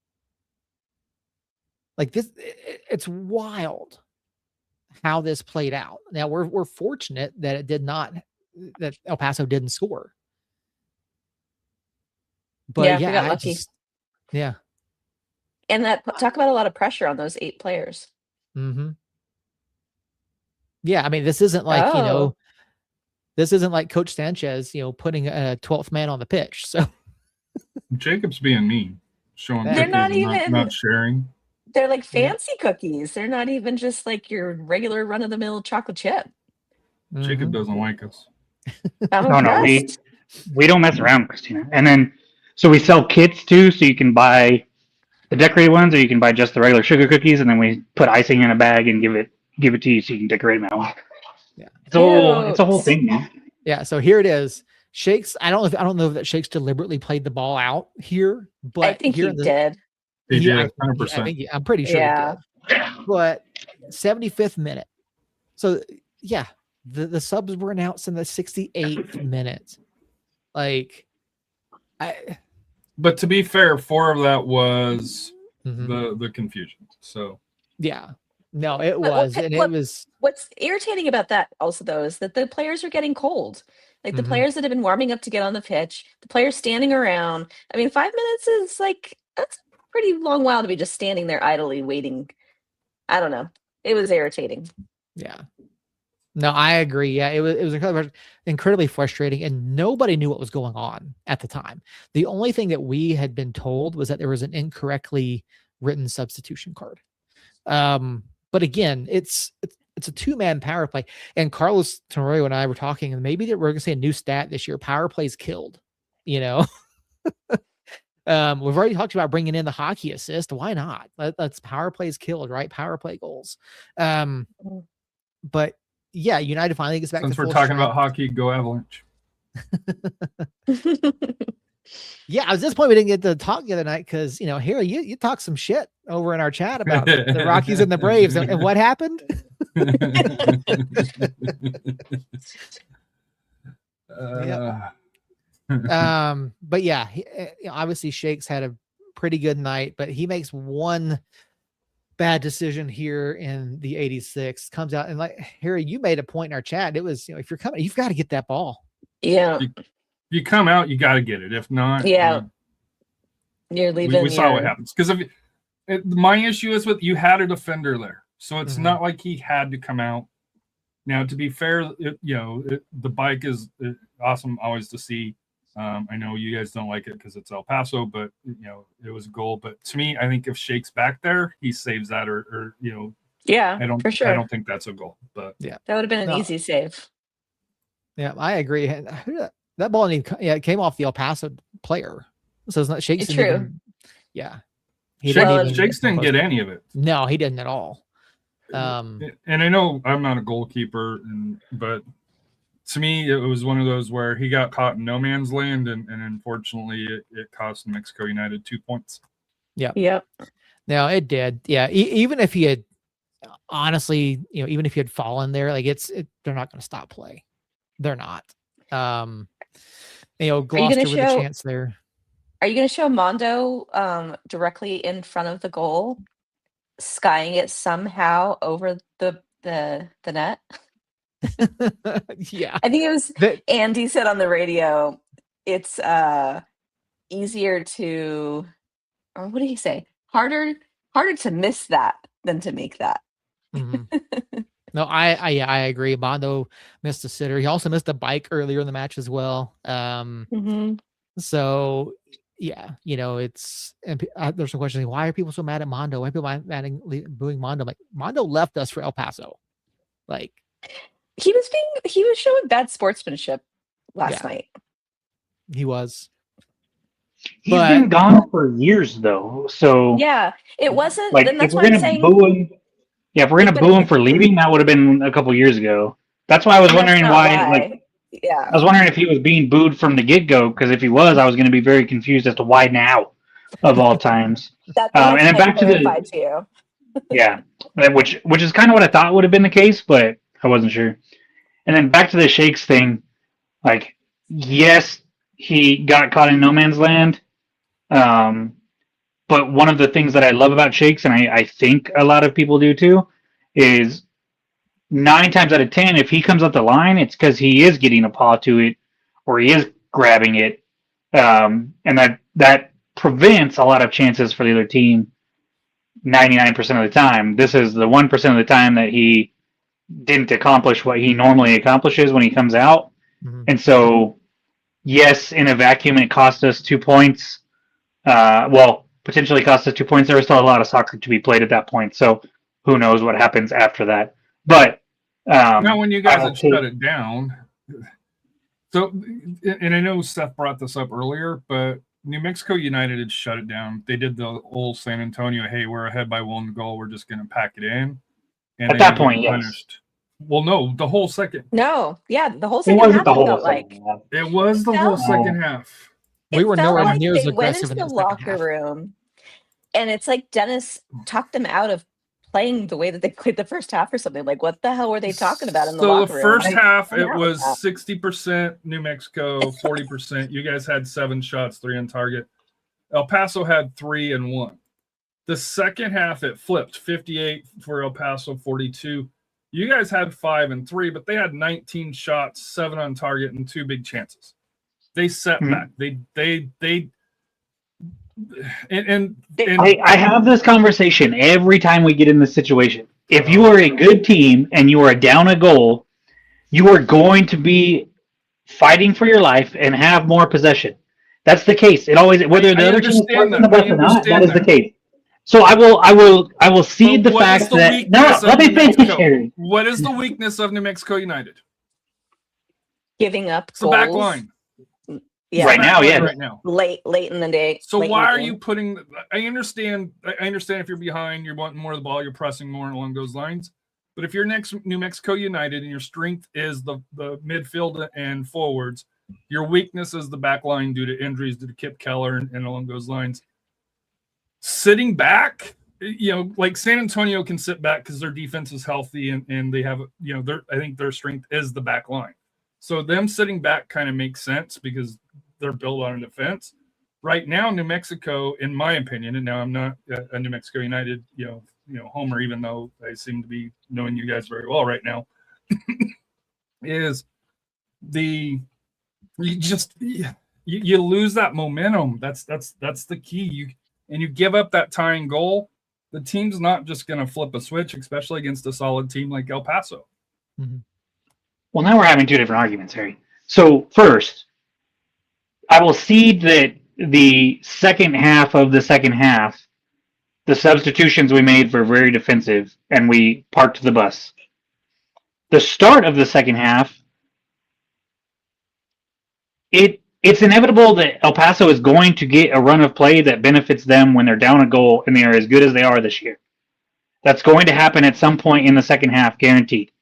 Like this, it's wild how this played out. Now we're fortunate that that El Paso didn't score. But we got lucky. And talk about a lot of pressure on those 8 players. Mm-hmm. Yeah, I mean, this isn't like, this isn't like Coach Sanchez, putting a 12th man on the pitch. So Jacob's being mean, showing they're not even not sharing. They're like fancy cookies. They're not even just like your regular run-of-the-mill chocolate chip. Jacob doesn't like us. No, we don't mess around, Christina. And then, so we sell kits too, so you can buy the decorated ones, or you can buy just the regular sugar cookies, and then we put icing in a bag and give it to you so you can decorate them that way. Yeah, it's a whole thing, man. Yeah, so here it is. Shakes. I don't know if that Shakes deliberately played the ball out here, but I think he did. He did 100%. I'm pretty sure he did. But 75th minute. So yeah, the subs were announced in the 68th minute. But to be fair, 4 of that was the confusion. So yeah. No, it But was, and it was. what's irritating about that also though is that the players are getting cold. Like the Mhm. players that have been warming up to get on the pitch, the players standing around. I mean, 5 minutes is like that's a pretty long while to be just standing there idly waiting. I don't know. It was irritating. Yeah. No, I agree. Yeah, it was incredibly frustrating, and nobody knew what was going on at the time. The only thing that we had been told was that there was an incorrectly written substitution card. But again, it's a two-man power play, and Carlos Tenorio and I were talking, and maybe that we're gonna say a new stat this year: power plays killed. You know, we've already talked about bringing in the hockey assist. Why not? Let's power plays killed, right? Power play goals. But yeah, United finally gets back Since to we're full talking strength. about hockey, go Avalanche. Yeah, at this point we didn't get to talk the other night because here you talked some shit over in our chat about the Rockies and the Braves, and what happened? But yeah, obviously Shakes had a pretty good night, but he makes one bad decision here in the 86. Comes out and like Harry, you made a point in our chat. It was if you're coming, you've got to get that ball. Yeah. If you come out, you got to get it. If not, Yeah. You're leaving. we saw what happens. Because my issue is with you had a defender there, so it's not like he had to come out. Now, to be fair, the bike is awesome, always to see. I know you guys don't like it because it's El Paso, but it was a goal. But to me, I think if Shake's back there, he saves that, or Yeah, I don't for sure. I don't think that's a goal. But that would have been an easy save. Yeah, I agree. That ball it came off the El Paso player, so it's not Shakes. It's true. Yeah, Shakes didn't get any of it. No, he didn't at all. And I know I'm not a goalkeeper, but to me, it was one of those where he got caught in no man's land, and unfortunately, it cost Mexico United 2 points. Yeah. Yep. No, it did. Yeah. Even if he had, honestly, even if he had fallen there, like they're not going to stop play. They're not. Gloucester with a chance there. Are you going to show Mondo directly in front of the goal, skying it somehow over the net? Yeah, I think it was Andy said on the radio, it's easier to, or what did he say? Harder to miss that than to make that. No, I agree. Mondo missed a sitter. He also missed a bike earlier in the match as well. So yeah, it's, and there's some questions. Why are people so mad at Mondo? Why are people booing Mondo? Like, Mondo left us for El Paso. Like, he was showing bad sportsmanship last night. He was. He's been gone for years though. So yeah, it wasn't like, then that's if we're why I'm gonna saying boo him, if we're gonna boo him for leaving, that would have been a couple years ago. That's why I was wondering why. I was wondering if he was being booed from the get-go, because if he was, I was going to be very confused as to why now, of all times. And then back to the yeah, which is kind of what I thought would have been the case, but I wasn't sure. And then back to the Shakes thing, like, yes, he got caught in no man's land, but one of the things that I love about Shakes, and I think a lot of people do too, is 9 times out of 10, if he comes up the line, it's because he is getting a paw to it, or he is grabbing it, and that prevents a lot of chances for the other team 99% of the time. This is the 1% of the time that he didn't accomplish what he normally accomplishes when he comes out. And so, yes, in a vacuum, it cost us 2 points. Potentially cost us 2 points. There was still a lot of soccer to be played at that point, so who knows what happens after that. But now, when you guys had shut it down, so, and I know Steph brought this up earlier, but New Mexico United had shut it down. They did the old San Antonio, hey, we're ahead by 1 goal, we're just going to pack it in. And at that point, punished. Well, no, the whole second. No, yeah, the whole second half. It was the whole second half. We were nowhere near as aggressive in the locker room, and it's like Dennis talked them out of playing the way that they played the first half or something. Like, what the hell were they talking about in the locker room? So the first half, it was 60% New Mexico, 40%. You guys had 7 shots, 3 on target. El Paso had 3 and 1. The second half, it flipped 58 for El Paso, 42. You guys had 5 and 3, but they had 19 shots, 7 on target, and 2 big chances. They set back. I have this conversation every time we get in this situation. If you are a good team and you are down a goal, you are going to be fighting for your life and have more possession. That's the case. It always, whether the other team is parking the bus or not, that is the case. So I will cede the fact that let me finish, Harry. What is the weakness of New Mexico United? Giving up It's the back line. Yeah, Right now, yeah. Right now. Late in the day. So why are you putting? I understand if you're behind, you're wanting more of the ball, you're pressing more along those lines. But if you're next New Mexico United and your strength is the midfield and forwards, your weakness is the back line due to injuries due to Kip Keller and along those lines. Sitting back, like San Antonio can sit back because their defense is healthy and they have, I think their strength is the back line. So them sitting back kind of makes sense because they're built on a defense. Right now, New Mexico, in my opinion, and now I'm not a New Mexico United, homer, even though I seem to be knowing you guys very well right now, is you lose that momentum. That's the key. You give up that tying goal. The team's not just going to flip a switch, especially against a solid team like El Paso. Mm-hmm. Well, now we're having two different arguments, Harry. So first, I will cede that the second half of the second half, the substitutions we made were very defensive, and we parked the bus. The start of the second half, it's inevitable that El Paso is going to get a run of play that benefits them when they're down a goal and they are as good as they are this year. That's going to happen at some point in the second half, guaranteed.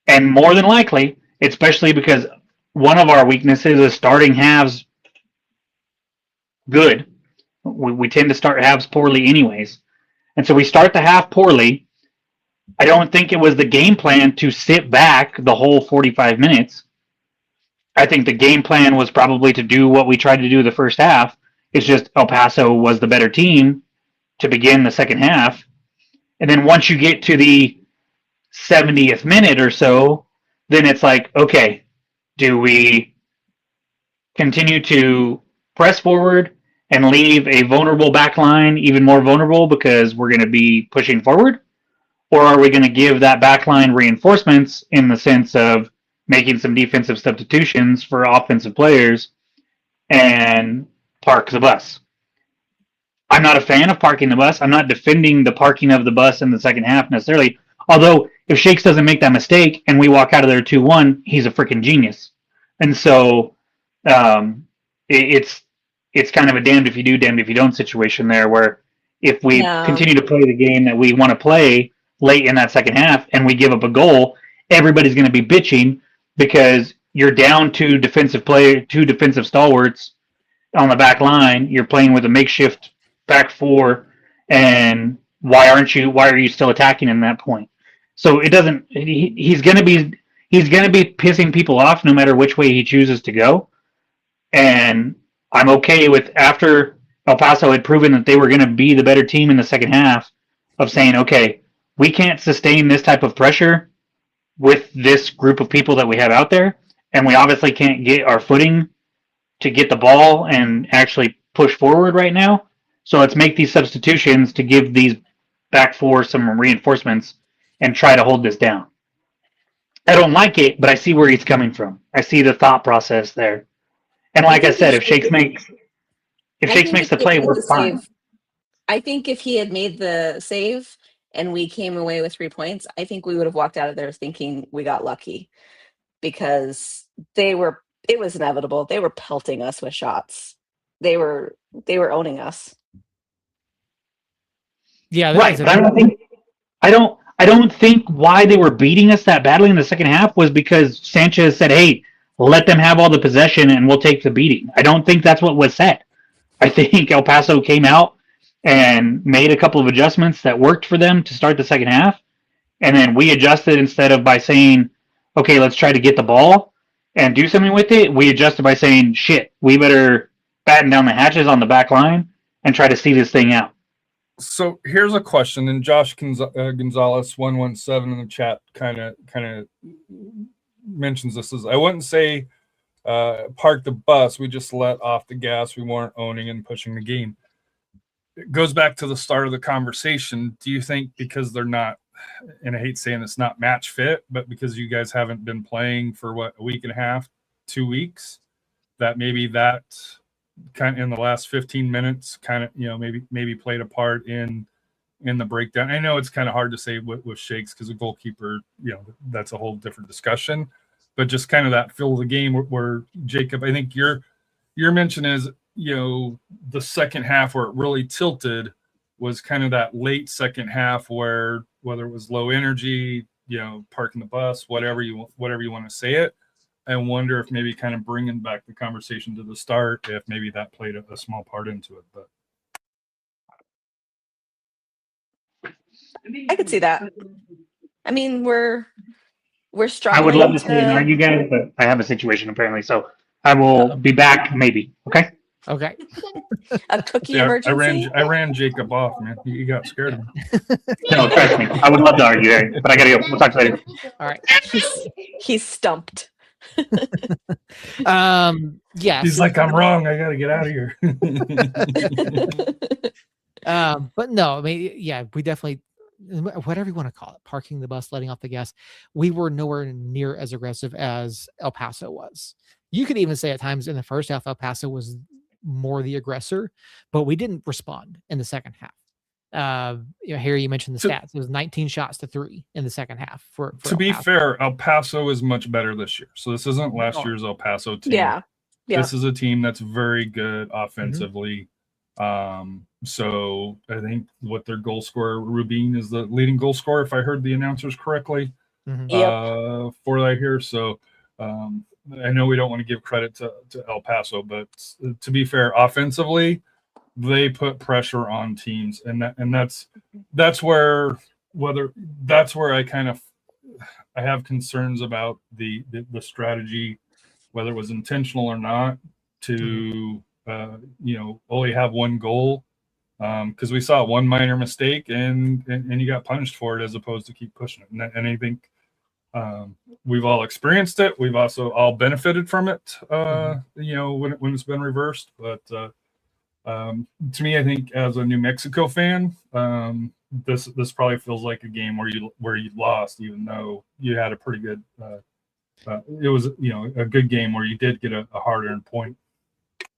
And more than likely, especially because one of our weaknesses is starting halves good. We tend to start halves poorly anyways. And so we start the half poorly. I don't think it was the game plan to sit back the whole 45 minutes. I think the game plan was probably to do what we tried to do the first half. It's just El Paso was the better team to begin the second half. And then once you get to the 70th minute or so, then it's like, okay, do we continue to press forward and leave a vulnerable back line even more vulnerable because we're going to be pushing forward? Or are we going to give that back line reinforcements in the sense of making some defensive substitutions for offensive players and park the bus? I'm not a fan of parking the bus. I'm not defending the parking of the bus in the second half necessarily. Although, if Shakes doesn't make that mistake and we walk out of there 2-1, he's a freaking genius. And so it's kind of a damned if you do, damned if you don't situation there where if we continue to play the game that we want to play late in that second half and we give up a goal, everybody's going to be bitching because you're down two defensive stalwarts on the back line. You're playing with a makeshift back four, and why are you still attacking in that point? So it doesn't. He's going to be pissing people off no matter which way he chooses to go. And I'm okay with, after El Paso had proven that they were going to be the better team in the second half, of saying, okay, we can't sustain this type of pressure with this group of people that we have out there, and we obviously can't get our footing to get the ball and actually push forward right now. So let's make these substitutions to give these back four some reinforcements and try to hold this down. I don't like it, but I see where he's coming from. I see the thought process there. And like I said, if Shakes makes the play, we're fine. I think if he had made the save and we came away with 3 points, I think we would have walked out of there thinking we got lucky, because it was inevitable. They were pelting us with shots. They were owning us. Yeah, right. But I don't think why they were beating us that badly in the second half was because Sanchez said, "Hey, let them have all the possession and we'll take the beating." I don't think that's what was said. I think El Paso came out and made a couple of adjustments that worked for them to start the second half, and then we adjusted instead of by saying, "Okay, let's try to get the ball and do something with it." We adjusted by saying, "Shit, we better batten down the hatches on the back line and try to see this thing out." So here's a question, and Josh Gonzalez 117 in the chat kind of mentions this as I wouldn't say park the bus. We just let off the gas. We weren't owning and pushing the game. It goes back to the start of the conversation. Do you think because they're not, and I hate saying it's not match fit, but because you guys haven't been playing for a week and a half, 2 weeks, that maybe that kind of in the last 15 minutes kind of maybe played a part in the breakdown? I know it's kind of hard to say with Shakes because a goalkeeper, that's a whole different discussion, but just kind of that feel of the game where Jacob, I think your mention is the second half where it really tilted was kind of that late second half where whether it was low energy, parking the bus, whatever you want to say it. I wonder if maybe kind of bringing back the conversation to the start, if maybe that played a small part into it. But I could see that. I mean, we're struggling. I would love to stay and argue, guys, but I have a situation apparently, so I will be back maybe. Okay. Okay. A cookie yeah, emergency. I ran Jacob off, man. He got scared of me. No, trust me. I would love to argue, Harry, but I gotta go. We'll talk later. All right. He's stumped. Yeah. He's like, I'm wrong. I got to get out of here. But no, I mean, yeah, we definitely, whatever you want to call it, parking the bus, letting off the gas, we were nowhere near as aggressive as El Paso was. You could even say at times in the first half, El Paso was more the aggressor, but we didn't respond in the second half. Harry, you mentioned the stats. It was 19 shots to 3 in the second half. For to be fair, El Paso is much better this year. So this isn't last year's El Paso team. Yeah. This is a team that's very good offensively. So I think what their goal scorer, Rubin, is the leading goal scorer, if I heard the announcers correctly, for that here. So I know we don't want to give credit to El Paso, but to be fair, offensively, they put pressure on teams, and that's where I kind of I have concerns about the strategy, whether it was intentional or not, to only have one goal, because we saw one minor mistake and you got punished for it as opposed to keep pushing it, and I think we've all experienced it. We've also all benefited from it, when it's been reversed, but. To me, I think as a New Mexico fan, this probably feels like a game where you lost, even though you had a pretty good. It was a good game where you did get a hard-earned point.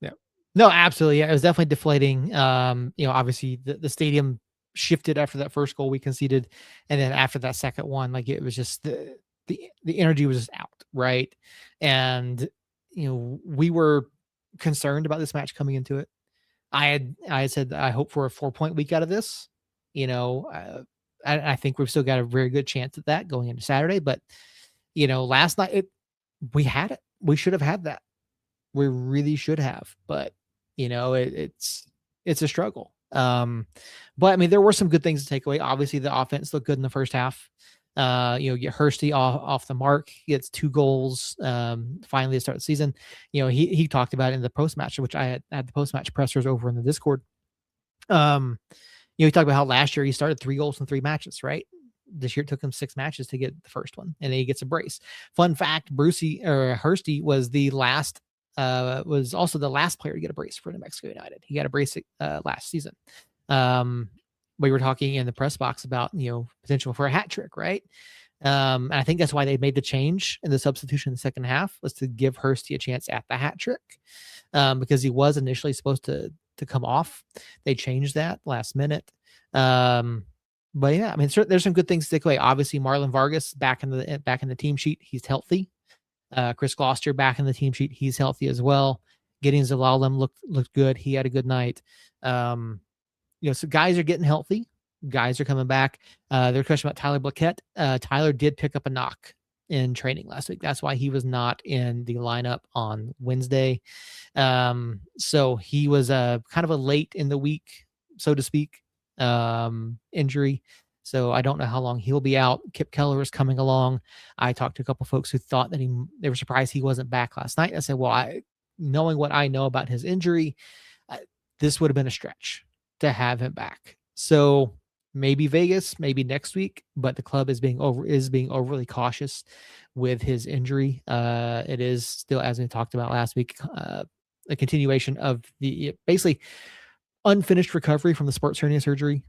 Yeah, no, absolutely. Yeah, it was definitely deflating. Obviously the stadium shifted after that first goal we conceded, and then after that second one, like it was just the energy was just out, right? And we were concerned about this match coming into it. I had said that I hope for a 4-point week out of this. I think we've still got a very good chance at that going into Saturday. But last night we had it. We should have had that. We really should have. But it's a struggle. But I mean, there were some good things to take away. Obviously, the offense looked good in the first half. Get Hursty off the mark, he gets 2 goals finally to start the season. He talked about it in the post-match, which I had the post-match pressers over in the Discord. He talked about how last year he started 3 goals in 3 matches, right? This year it took him 6 matches to get the first one, and then he gets a brace. Fun fact, Hursty was also the last player to get a brace for New Mexico United. He got a brace last season. We were talking in the press box about, potential for a hat trick, right? And I think that's why they made the change in the substitution in the second half, was to give Hursty a chance at the hat trick, because he was initially supposed to come off. They changed that last minute. But yeah, I mean, there's some good things to take away. Obviously, Marlon Vargas back in the team sheet. He's healthy. Chris Gloucester back in the team sheet. He's healthy as well. Gideon Zelalem looked good. He had a good night. So guys are getting healthy. Guys are coming back. There's a question about Tyler Blaquette. Tyler did pick up a knock in training last week. That's why he was not in the lineup on Wednesday. So he was kind of a late in the week, so to speak, injury. So I don't know how long he'll be out. Kip Keller is coming along. I talked to a couple folks who thought that they were surprised he wasn't back last night. I said, well, knowing what I know about his injury, this would have been a stretch to have him back. So maybe Vegas, maybe next week, but the club is being overly cautious with his injury. It is still, as we talked about last week, a continuation of the basically unfinished recovery from the sports hernia surgery,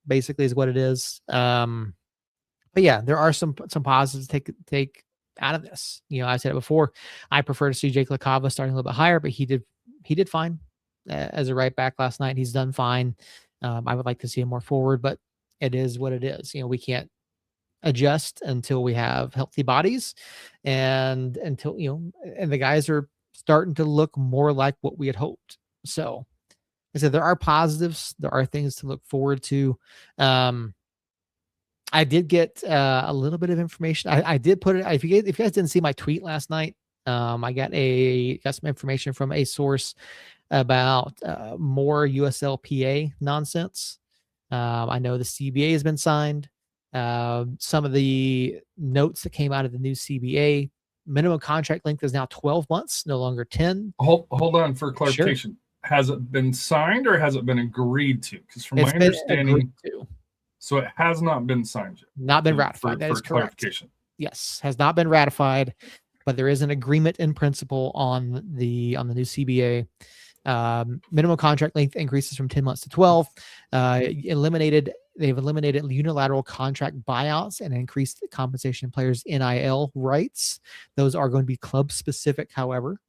basically is what it is. But yeah, there are some positives to take out of this. I said it before. I prefer to see Jake LaCava starting a little bit higher, but he did fine as a right back last night. He's done fine. I would like to see him more forward, but it is what it is. We can't adjust until we have healthy bodies, and until and the guys are starting to look more like what we had hoped. So I said there are positives. There are things to look forward to. I did get a little bit of information. I did put it. If you guys didn't see my tweet last night, I got some information from a source about more USLPA nonsense. I know the CBA has been signed. Some of the notes that came out of the new CBA, minimum contract length is now 12 months, no longer 10. Hold on for clarification. Sure. Has it been signed or has it been agreed to? Because from my understanding, so it has not been signed yet. Not been ratified. That is correct. Yes, has not been ratified, but there is an agreement in principle on the new CBA. Minimum contract length increases from 10 months to 12. They've eliminated unilateral contract buyouts and increased compensation players' NIL rights. Those are going to be club specific, however.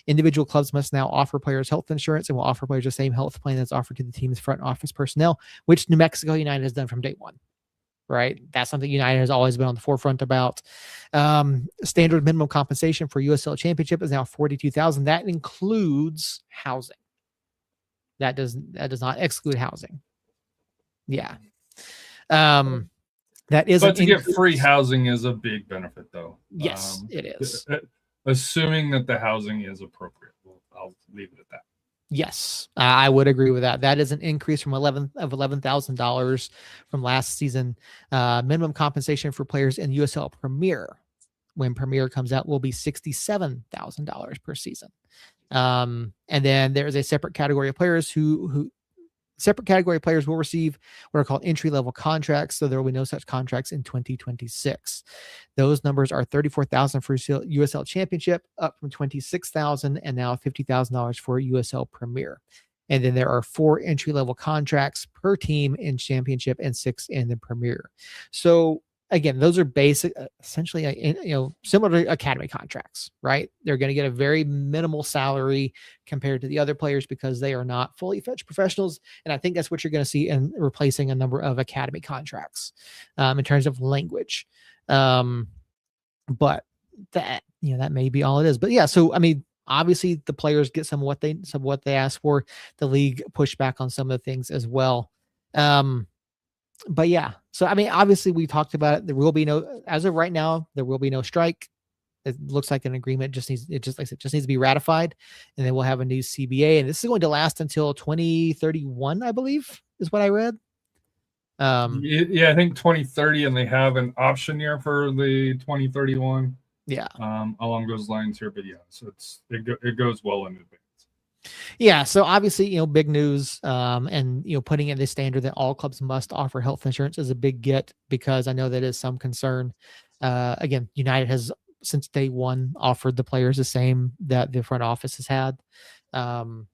Individual clubs must now offer players health insurance and will offer players the same health plan that's offered to the team's front office personnel, which New Mexico United has done from day one. Right? That's something United has always been on the forefront about. Standard minimum compensation for USL Championship is now $42,000. That includes housing. That does not exclude housing. Yeah. That is, but to get free housing is a big benefit, though. Yes, it is. Assuming that the housing is appropriate, I'll leave it at that. Yes, I would agree with that. That is an increase from $11,000 from last season. Minimum compensation for players in USL Premier, when Premier comes out, will be $67,000 per season. And then there is a separate category of players who will receive what are called entry-level contracts. So there will be no such contracts in 2026. Those numbers are $34,000 for USL Championship, up from $26,000, and now $50,000 for USL Premier. And then there are 4 entry-level contracts per team in Championship and 6 in the Premier. So again, those are basic, essentially, similar to academy contracts, right? They're going to get a very minimal salary compared to the other players because they are not fully fledged professionals. And I think that's what you're going to see in replacing a number of academy contracts in terms of language. But that may be all it is. But yeah, so I mean, obviously the players get some of what they ask for. The league pushed back on some of the things as well. But yeah, so I mean, obviously we talked about it. There will be as of right now, there will be no strike. It looks like an agreement just needs to be ratified, and then we'll have a new CBA. And this is going to last until 2031, I believe, is what I read. Yeah, I think 2030, and they have an option year for the 2031. Yeah, along those lines here, but yeah, so it goes well in advance. Yeah, so obviously, big news, and putting in the standard that all clubs must offer health insurance is a big get, because I know that is some concern. Again, United has since day one offered the players the same that the front office has had. Again,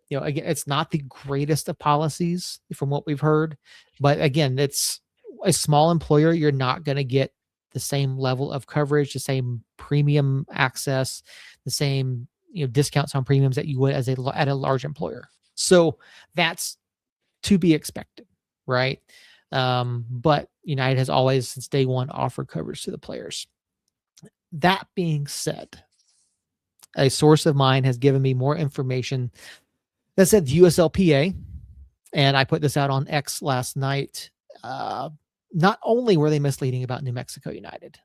it's not the greatest of policies from what we've heard, but again, it's a small employer. You're not going to get the same level of coverage, the same premium access, the same discounts on premiums that you would at a large employer. So that's to be expected, right? But United has always, since day one, offered coverage to the players. That being said, a source of mine has given me more information that said the USLPA, and I put this out on X last night. Not only were they misleading about New Mexico United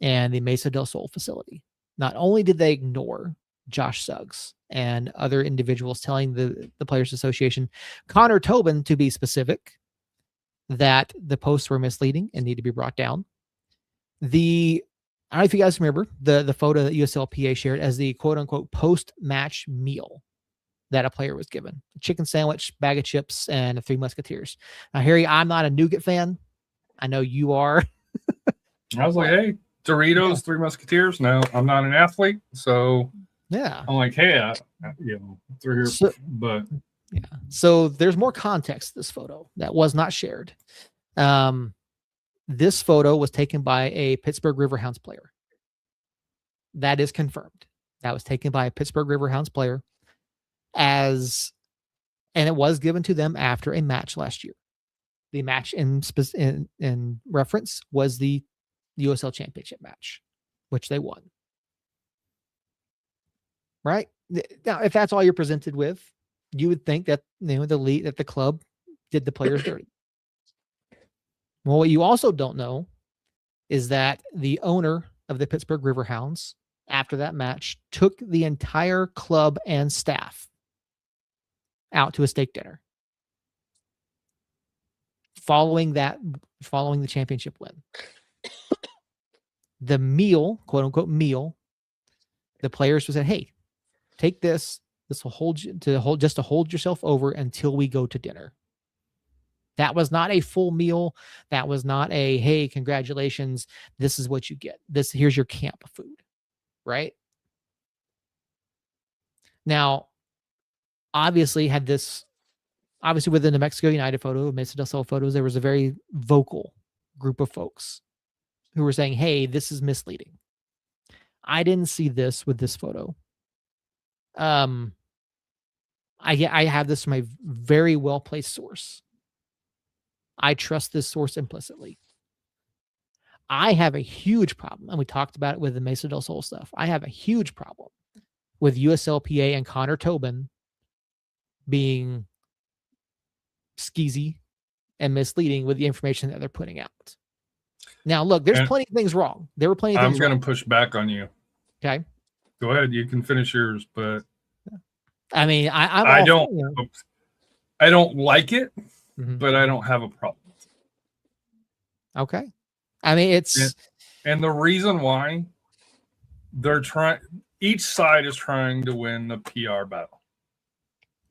and the Mesa del Sol facility, not only did they ignore Josh Suggs and other individuals telling the Players Association, Connor Tobin to be specific, that the posts were misleading and need to be brought down. I don't know if you guys remember the photo that USLPA shared as the quote unquote post-match meal that a player was given: a chicken sandwich, bag of chips, and a Three Musketeers. Now, Harry, I'm not a nougat fan. I know you are. I was like, hey, Doritos, Three Musketeers. No, I'm not an athlete, so Yeah. I'm like, hey, they're here, So- but So there's more context to this photo that was not shared. This photo was taken by a Pittsburgh Riverhounds player. That is confirmed. That was taken by a Pittsburgh Riverhounds player and it was given to them after a match last year. The match in reference was the USL Championship match, which they won. Right? Now, if that's all you're presented with, you would think that the league, that the club did the players dirty. Well, what you also don't know is that the owner of the Pittsburgh Riverhounds, after that match, took the entire club and staff out to a steak dinner following the championship win. The meal, quote unquote meal, the players said, hey, take this. This will hold yourself over until we go to dinner. That was not a full meal. That was not a, hey, congratulations, this is what you get. Here's your camp food, right? Now, obviously within the Mexico United photo, Mesa del Sol photos, there was a very vocal group of folks who were saying, hey, this is misleading. I didn't see this with this photo. I have this from a very well-placed source. I trust this source implicitly. I have a huge problem, and we talked about it with the Mesa del Sol stuff. I have a huge problem with USLPA and Connor Tobin being skeezy and misleading with the information that they're putting out. Now, look, there's plenty of things wrong. There were plenty of things I'm going to push back on you. Okay. Go ahead. You can finish yours, but I mean, I don't like it, Mhm. but I don't have a problem. Okay. I mean, And the reason why each side is trying to win the PR battle.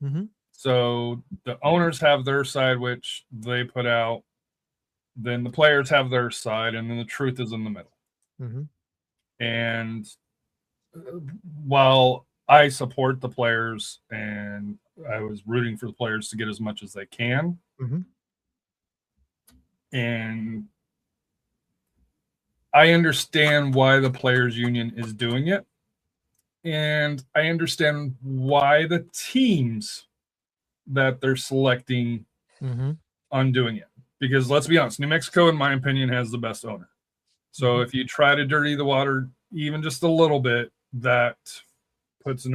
Mhm. So the owners have their side, which they put out. Then the players have their side, and then the truth is in the middle. Mhm. And while I support the players and I was rooting for the players to get as much as they can, Mhm. and I understand why the players union is doing it, and I understand why the teams that they're selecting Mhm. on doing it. Because let's be honest, New Mexico, in my opinion, has the best owner. So if you try to dirty the water even just a little bit, that puts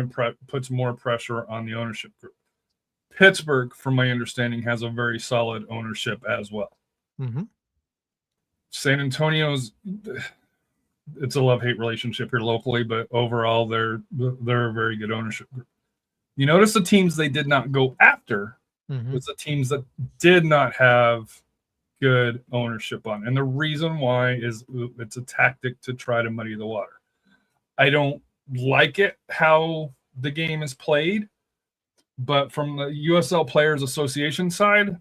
more pressure on the ownership group. Pittsburgh, from my understanding, has a very solid ownership as well. Mhm. San Antonio's, it's a love-hate relationship here locally, but overall, they're a very good ownership group. You notice the teams they did not go after Mhm. was the teams that did not have good ownership on. And the reason why is it's a tactic to try to muddy the water. I don't like it how the game is played, but from the USL Players Association side,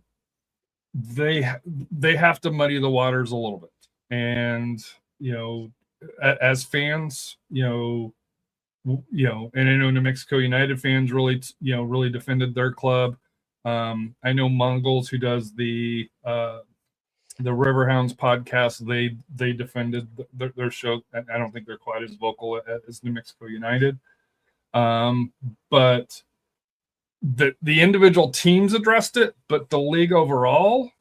they have to muddy the waters a little bit. And as fans, and I know New Mexico United fans really defended their club. I know Mongols, who does the Riverhounds podcast, they defended their show. I don't think they're quite as vocal as New Mexico United, but the individual teams addressed it, but the league overall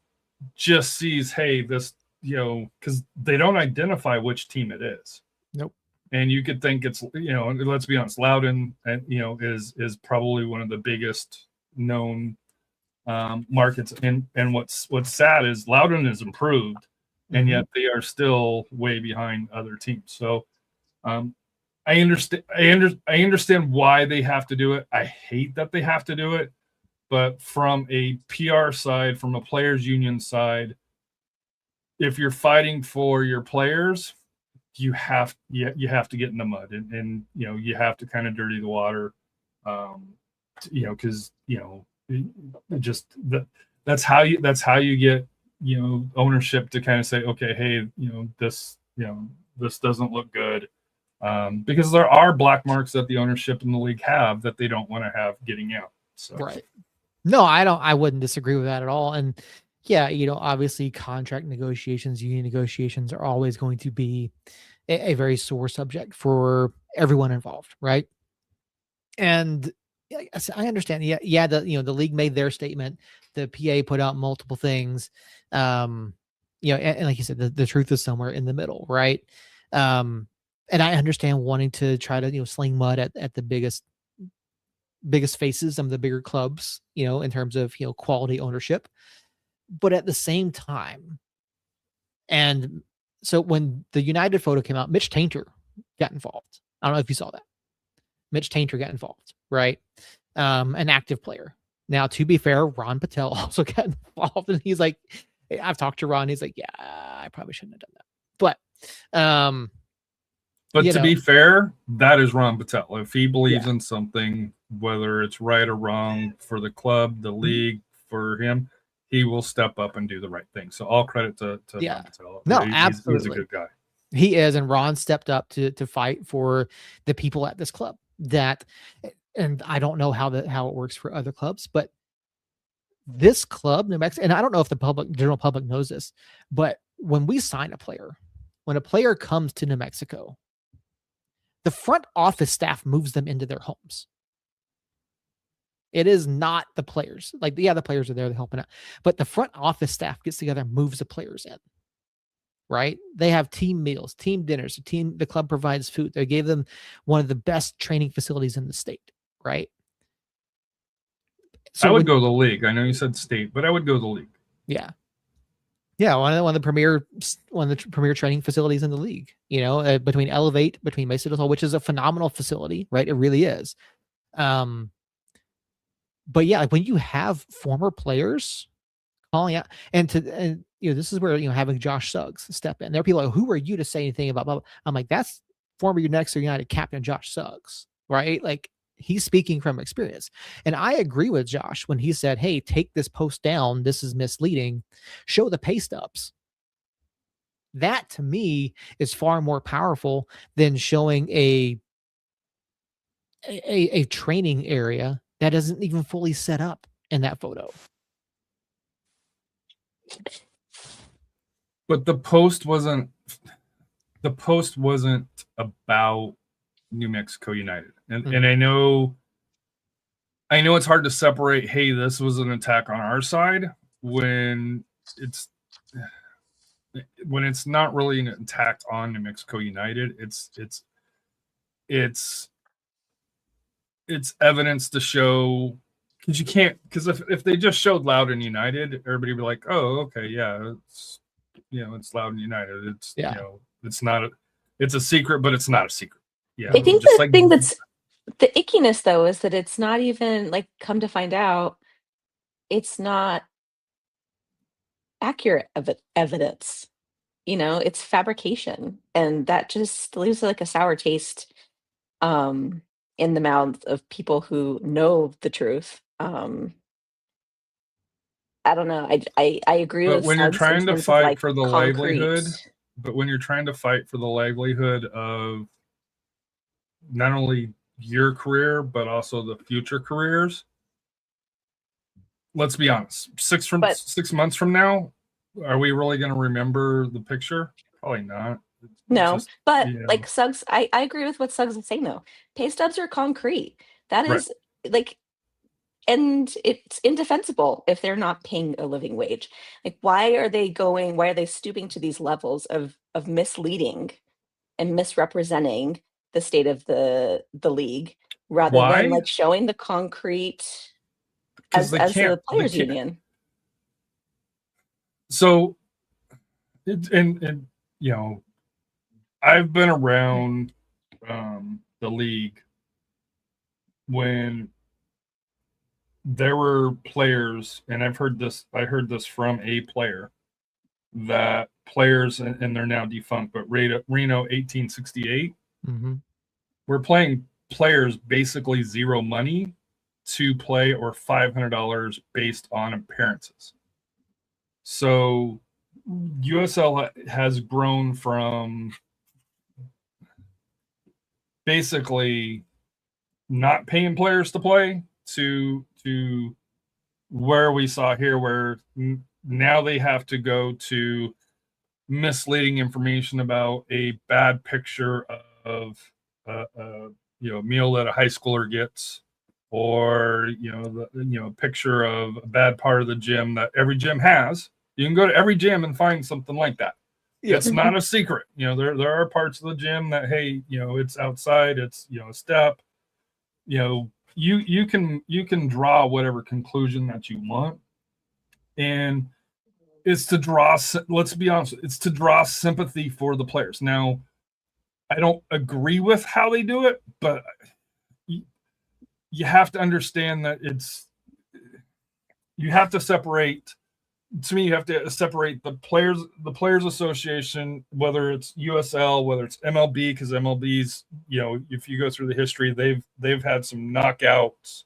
just sees, hey, this, because they don't identify which team it is. Nope. And you could think it's, let's be honest, Loudoun, is probably one of the biggest known markets. And what's sad is Loudoun has improved, and yet they are still way behind other teams. So I understand why they have to do it. I hate that they have to do it, but from a PR side, from a players union side, if you're fighting for your players, you have to get in the mud, and you have to kind of dirty the water because just that's how you get ownership to kind of say, okay, hey, this doesn't look good, because there are black marks that the ownership in the league have that they don't want to have getting out. So Right. No, I wouldn't disagree with that at all. And yeah, obviously contract negotiations, union negotiations are always going to be a very sore subject for everyone involved, right? And I understand. Yeah, the league made their statement. The PA put out multiple things. And like you said, the truth is somewhere in the middle, right? And I understand wanting to try to sling mud at the biggest faces, some of the bigger clubs, in terms of quality ownership. But at the same time, and so when the United photo came out, Mitch Tainter got involved. I don't know if you saw that. Mitch Tainter got involved, right? An active player. Now, to be fair, Ron Patel also got involved, and he's like, I've talked to Ron. He's like, yeah, I probably shouldn't have done that. But to be fair, that is Ron Patel. If he believes in something, whether it's right or wrong for the club, the league, for him, he will step up and do the right thing. So all credit to Ron Patel. No, He's absolutely. a good guy. He is, and Ron stepped up to fight for the people at this club. And I don't know how it works for other clubs, but this club, New Mexico, and I don't know if the general public knows this, but when we sign a player, when a player comes to New Mexico, the front office staff moves them into their homes. It is not the players. The players are there, they're helping out, but the front office staff gets together and moves the players in. Right? They have team meals, team dinners. The club provides food. They gave them one of the best training facilities in the state. Right? So I would go the league. I know you said state, but I would go the league. Yeah. Yeah, one of the premier training facilities in the league. Between Elevate, between Mesa del Sol, which is a phenomenal facility, right? It really is. But yeah, when you have former players calling out, and this is where having Josh Suggs step in. There are people like, who are you to say anything about blah, blah? I'm like, that's former New Mexico United captain Josh Suggs, right? Like, he's speaking from experience. And I agree with Josh when he said, hey, take this post down. This is misleading. Show the pay stubs. That to me is far more powerful than showing a training area that isn't even fully set up in that photo. But the post wasn't about New Mexico United. And I know it's hard to separate, hey, this was an attack on our side, when it's not really an attack on New Mexico United. It's evidence to show, because you can't, because if they just showed Loudoun United, everybody would be like, oh, okay, yeah, it's Loudoun United. It's it's not it's a secret, but it's not a secret. Yeah, I think the thing that's the ickiness, though, is that it's not even, like, come to find out, it's not accurate evidence. It's fabrication, and that just leaves like a sour taste in the mouth of people who know the truth. I don't know. I agree with. But when you're Suggs in trying to terms of, fight like, for the concrete. livelihood of not only your career but also the future careers, let's be honest. 6 months from now, are we really going to remember the picture? Probably not. No, but like Suggs, I agree with what Suggs is saying, though. Pay stubs are concrete. That is like, and it's indefensible if they're not paying a living wage. Like, why are they stooping to these levels of misleading and misrepresenting the state of the league, rather than like showing the concrete as the players union? So, I've been around the league when there were players, and I heard this from a player, that players, and they're now defunct, but Reno 1868, we're playing players basically zero money to play or $500 based on appearances. So USL has grown from basically not paying players to play to where we saw here, where now they have to go to misleading information about a bad picture of a meal that a high schooler gets, or a picture of a bad part of the gym that every gym has. You can go to every gym and find something like that. Yeah. It's not a secret. There are parts of the gym that, hey, it's outside, it's a step. You can draw whatever conclusion that you want, and it's to draw. Let's be honest, it's to draw sympathy for the players. Now, I don't agree with how they do it, but you have to understand that you have to separate. To me, you have to separate the players association, whether it's USL, whether it's MLB, because MLB's, if you go through the history, they've had some knockouts,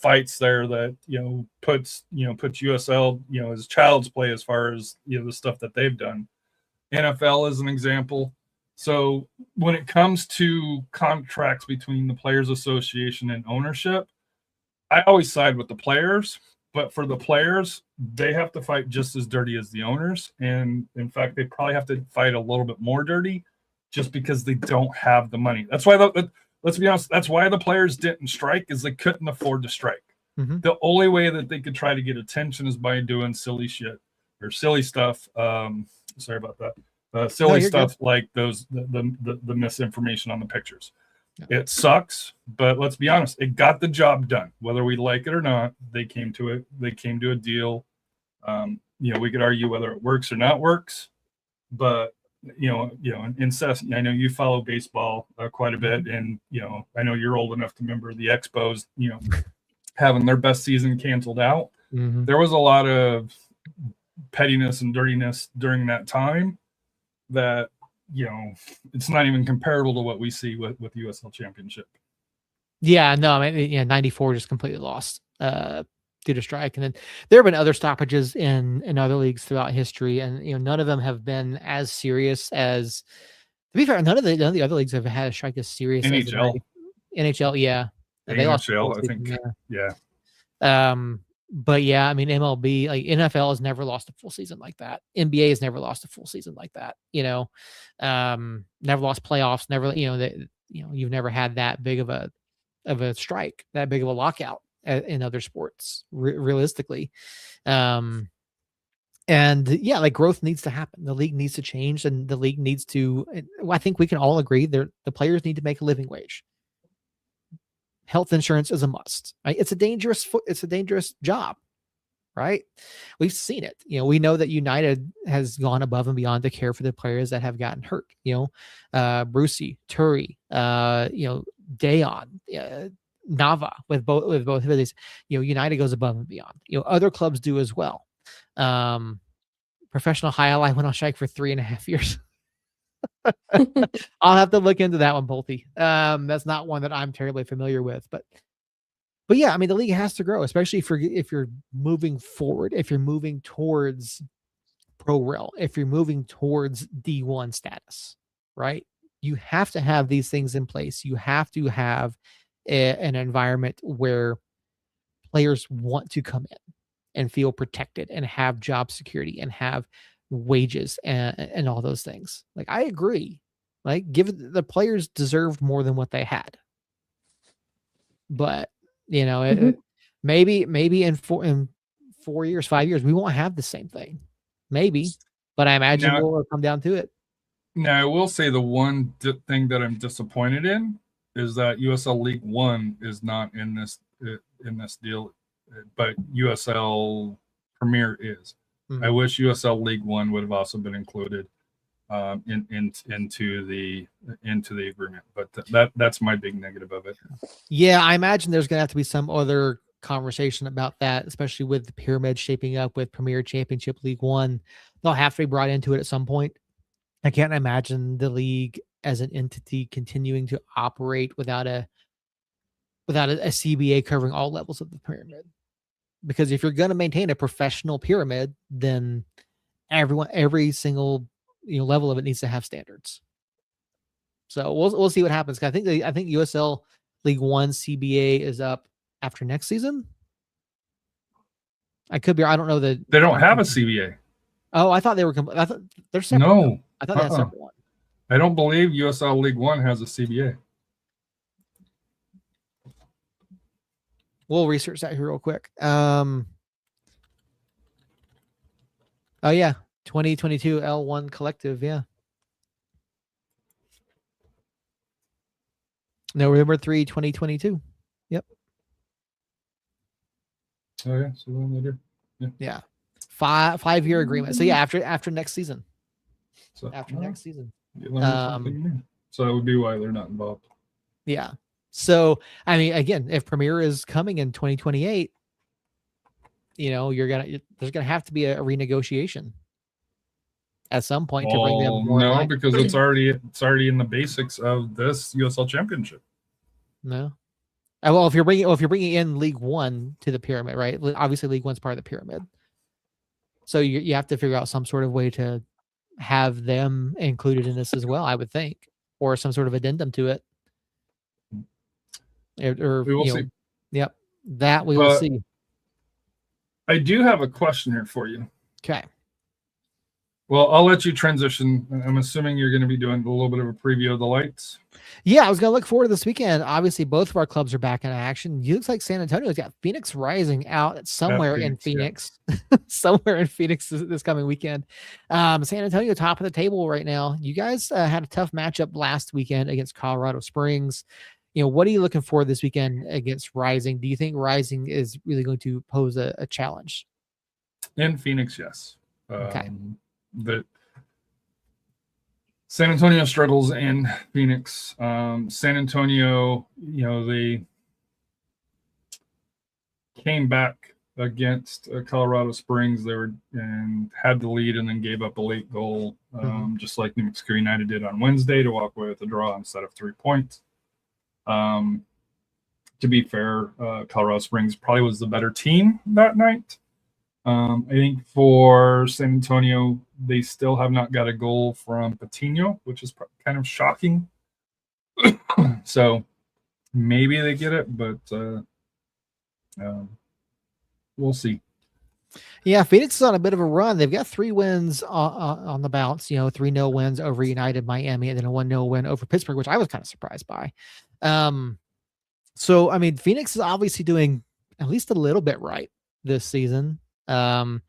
fights there that puts USL as child's play as far as the stuff that they've done. NFL is an example. So when it comes to contracts between the players association and ownership, I always side with the players. But for the players, they have to fight just as dirty as the owners. And in fact, they probably have to fight a little bit more dirty just because they don't have the money. That's why, let's be honest, that's why the players didn't strike, is they couldn't afford to strike. The only way that they could try to get attention is by doing silly shit or silly stuff. Sorry about that. Silly stuff good. Like the misinformation on the pictures. Yeah. It sucks, but let's be honest, it got the job done. Whether we like it or not, they came to a deal. We could argue whether it works or not works, but incest. I know you follow baseball quite a bit, and I know you're old enough to remember the Expos, having their best season canceled out. There was a lot of pettiness and dirtiness during that time that it's not even comparable to what we see with USL Championship. Yeah, no, I mean, 94 just completely lost due to strike, and then there have been other stoppages in other leagues throughout history, and none of them have been as serious as. To be fair, none of the other leagues have had a strike as serious. NHL, yeah, they lost. I think, yeah. But yeah, I mean, MLB, like NFL has never lost a full season like that. NBA has never lost a full season like that. Never lost playoffs. Never, you've never had that big of a strike, that big of a lockout in other sports, realistically. And yeah, like growth needs to happen. The league needs to change, and the league needs to. I think we can all agree the players need to make a living wage. Health insurance is a must. Right? It's a dangerous job, right? We've seen it. We know that United has gone above and beyond to care for the players that have gotten hurt. Brucey, Turi, Dayon, Nava, with both of these. United goes above and beyond. Other clubs do as well. Professional highlight went on strike for 3.5 years. I'll have to look into that one, Pulte. That's not one that I'm terribly familiar with, but yeah, I mean, the league has to grow, especially if you're moving forward, if you're moving towards pro rel, if you're moving towards D1 status, right? You have to have these things in place. You have to have an environment where players want to come in and feel protected and have job security and have wages and all those things. Like, I agree. Like, the players deserved more than what they had. But maybe in 4 years, 5 years, we won't have the same thing. Maybe, but I imagine we'll come down to it. Now, I will say the one thing that I'm disappointed in is that USL League One is not in this deal, but USL Premier is. I wish USL League One would have also been included into the agreement, but that's my big negative of it. Yeah, I imagine there's going to have to be some other conversation about that, especially with the pyramid shaping up with Premier Championship League One. They'll have to be brought into it at some point. I can't imagine the league as an entity continuing to operate without a without a CBA covering all levels of the pyramid. Because if you're going to maintain a professional pyramid, then every single level of it needs to have standards. So we'll see what happens. I think USL League One CBA is up after next season. I could be. I don't know that They don't have a CBA. Oh, I thought they were. I thought they're separate. No, I thought they had a separate one. I don't believe USL League One has a CBA. We'll research that here real quick. Oh yeah, 2022 L1 Collective. Yeah. November 3, 2022. Yep. Oh yeah, so then they do. Yeah. 5-year agreement. So yeah, after next season. So After next season. you learn something new. So that would be why they're not involved. Yeah. So I mean, again, if Premier is coming in 2028, there's gonna have to be a renegotiation at some point to bring them more. No, because it's already in the basics of this USL Championship. No. Well, if you're bringing in League One to the pyramid, right? Obviously, League One's part of the pyramid, so you have to figure out some sort of way to have them included in this as well. I would think, or some sort of addendum to it. Or We will see. Yep, that we will see. I do have a question here for you. Okay. Well, I'll let you transition. I'm assuming you're going to be doing a little bit of a preview of the lights. Yeah, I was going to look forward to this weekend. Obviously, both of our clubs are back in action. It looks like San Antonio's got Phoenix Rising out somewhere in Phoenix. Yeah. Somewhere in Phoenix this coming weekend. San Antonio, top of the table right now. You guys had a tough matchup last weekend against Colorado Springs. What are you looking for this weekend against Rising? Do you think Rising is really going to pose a challenge? In Phoenix, yes. Okay. But San Antonio struggles in Phoenix. San Antonio, they came back against Colorado Springs. They had the lead and then gave up a late goal, just like New Mexico United did on Wednesday, to walk away with a draw instead of 3 points. To be fair, Colorado Springs probably was the better team that night. I think for San Antonio, they still have not got a goal from Patino, which is kind of shocking. So maybe they get it, but we'll see. Yeah, Phoenix is on a bit of a run. They've got 3 wins on the bounce, 3-0 wins over United Miami, and then a 1-0 win over Pittsburgh, which I was kind of surprised by. So, I mean, Phoenix is obviously doing at least a little bit right this season. I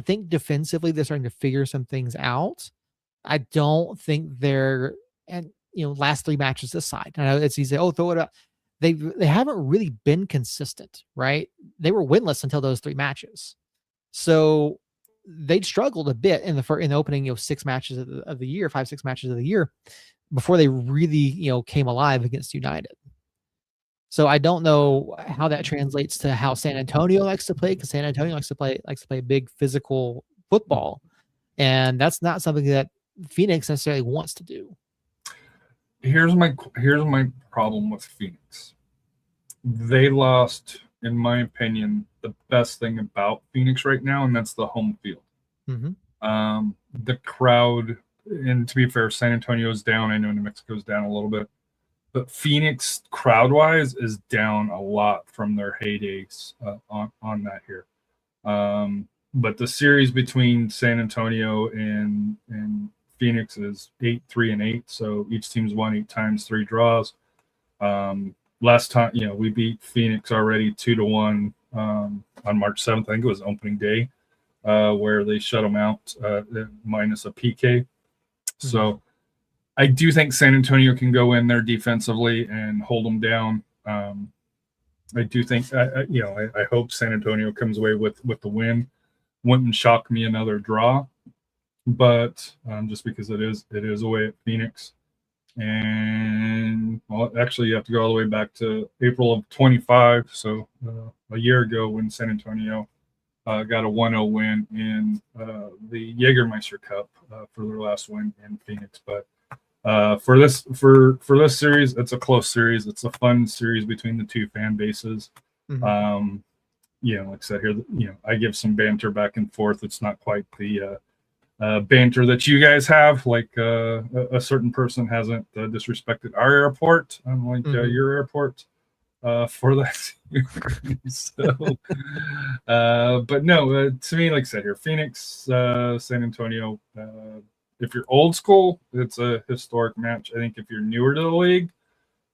think defensively they're starting to figure some things out. I don't think they're, and last 3 matches aside, I know it's easy. Oh, throw it up. They haven't really been consistent, right? They were winless until those 3 matches, so they'd struggled a bit in the opening 6 matches of the year, 5-6 matches of the year, before they really came alive against United. So I don't know how that translates to how San Antonio likes to play, because San Antonio likes to play big physical football, and that's not something that Phoenix necessarily wants to do. Here's my problem with Phoenix. They lost, in my opinion, the best thing about Phoenix right now, and that's the home field. Mm-hmm. The crowd, and to be fair, San Antonio's down. I know New Mexico's down a little bit. But Phoenix, crowd-wise, is down a lot from their heydays on that here. But the series between San Antonio and Phoenix is 8-3-8. So each team's won 8 times, 3 draws. Last time, we beat Phoenix already 2-1 on March 7th. I think it was opening day, where they shut them out minus a PK. Mm-hmm. So I do think San Antonio can go in there defensively and hold them down. I do think, I hope San Antonio comes away with the win. Wouldn't shock me another draw, but just because it is away at Phoenix. And well, actually, you have to go all the way back to April of 25, so a year ago, when San Antonio got a 1-0 win in the Jägermeister Cup for their last win in Phoenix. But For this series, it's a close series. It's a fun series between the two fan bases. Mhm. Like I said here, I give some banter back and forth. It's not quite the banter that you guys have. Like a certain person hasn't disrespected our airport, unlike Mhm. your airport. For that. So, but no, to me, like I said here, Phoenix, San Antonio. If you're old school, it's a historic match. I think if you're newer to the league,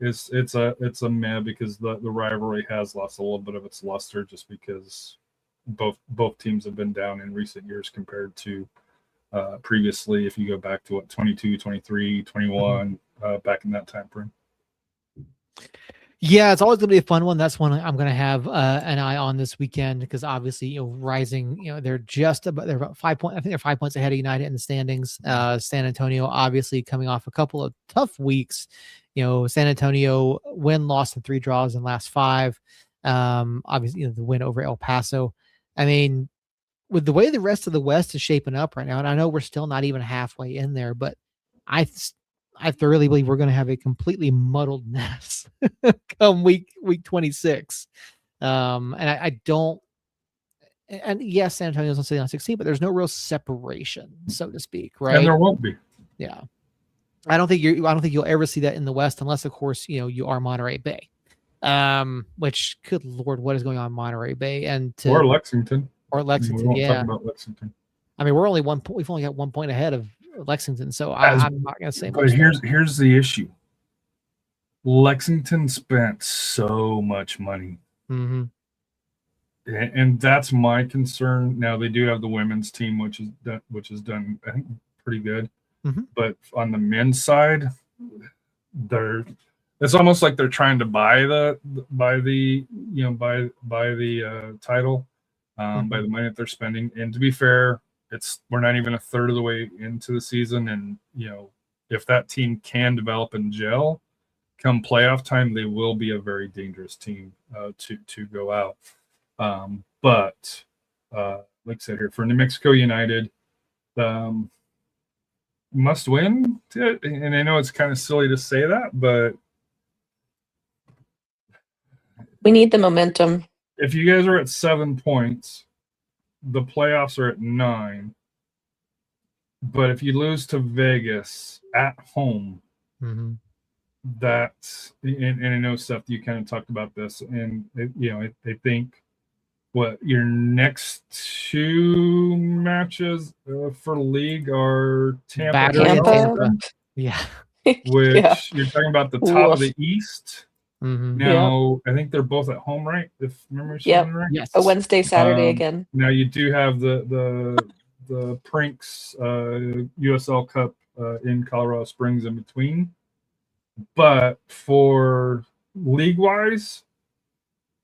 it's a meh, because the rivalry has lost a little bit of its luster, just because both teams have been down in recent years compared to previously. If you go back to 22, 23, 21, back in that time frame. Yeah, it's always going to be a fun one. That's one I'm going to have an eye on this weekend, because obviously, Rising, they're about 5 points. I think they're 5 points ahead of United in the standings. San Antonio, obviously, coming off a couple of tough weeks. San Antonio lost, and 3 draws in last 5. Obviously, the win over El Paso. I mean, with the way the rest of the West is shaping up right now, and I know we're still not even halfway in there, but I thoroughly believe we're going to have a completely muddled mess come week 26. And I don't, and yes, San Antonio's on 16, but there's no real separation, so to speak, right? And there won't be. Yeah. I don't think you'll ever see that in the West, unless, of course, you are Monterey Bay. Which, good Lord, what is going on in Monterey Bay Or Lexington. We won't talk about Lexington. I mean, we're only 1 point. We've only got 1 point ahead of Lexington, so I'm not going to say much. But here's the issue. Lexington spent so much money. Mm-hmm. And that's my concern. Now, they do have the women's team, which is done, I think, pretty good. Mm-hmm. But on the men's side, it's almost like they're trying to buy the title by the money that they're spending. And to be fair, we're not even a third of the way into the season, and if that team can develop and gel come playoff time, they will be a very dangerous team to go out. But like I said here, for New Mexico United, must win. And I know it's kind of silly to say that, but we need the momentum. If you guys are at 7 points, the playoffs are at 9. But if you lose to Vegas at home, that's, and I know, Seth, you kind of talked about this, and I think your next 2 matches for league are Tampa. Yeah. Which you're talking about the top of the East. Mm-hmm. Now, I think they're both at home, right? If memory's right. Yes. A Wednesday, Saturday again. Now you do have the Prinks USL Cup in Colorado Springs in between. But for league-wise,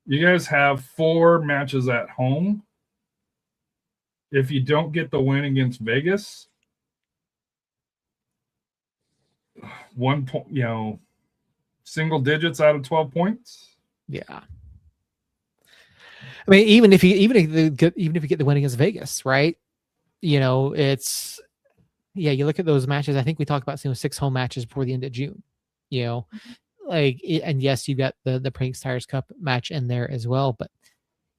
you guys have 4 matches at home. If you don't get the win against Vegas, 1 point, single digits out of 12 points. Yeah. I mean, even if you get the win against Vegas, right? It's, you look at those matches. I think we talked about 6 home matches before the end of June. And yes, you got the Prinks Tires Cup match in there as well. But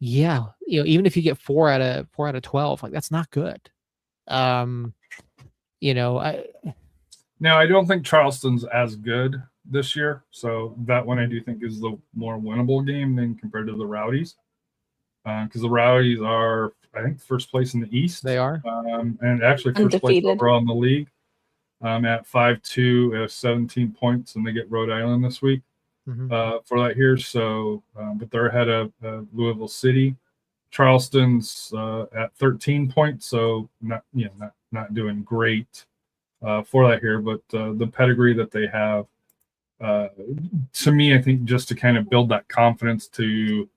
even if you get 4 out of 12, like, that's not good. Now I don't think Charleston's as good this year, so that one I do think is the more winnable game than compared to the Rowdies, because the Rowdies are, I think, first place in the East. They are, and actually first place overall in the league, at 5-2, 17 points, and they get Rhode Island this week for that here. So, but they're ahead of Louisville City. Charleston's at 13 points, so not doing great for that here, but the pedigree that they have. To me, I think just to kind of build that confidence to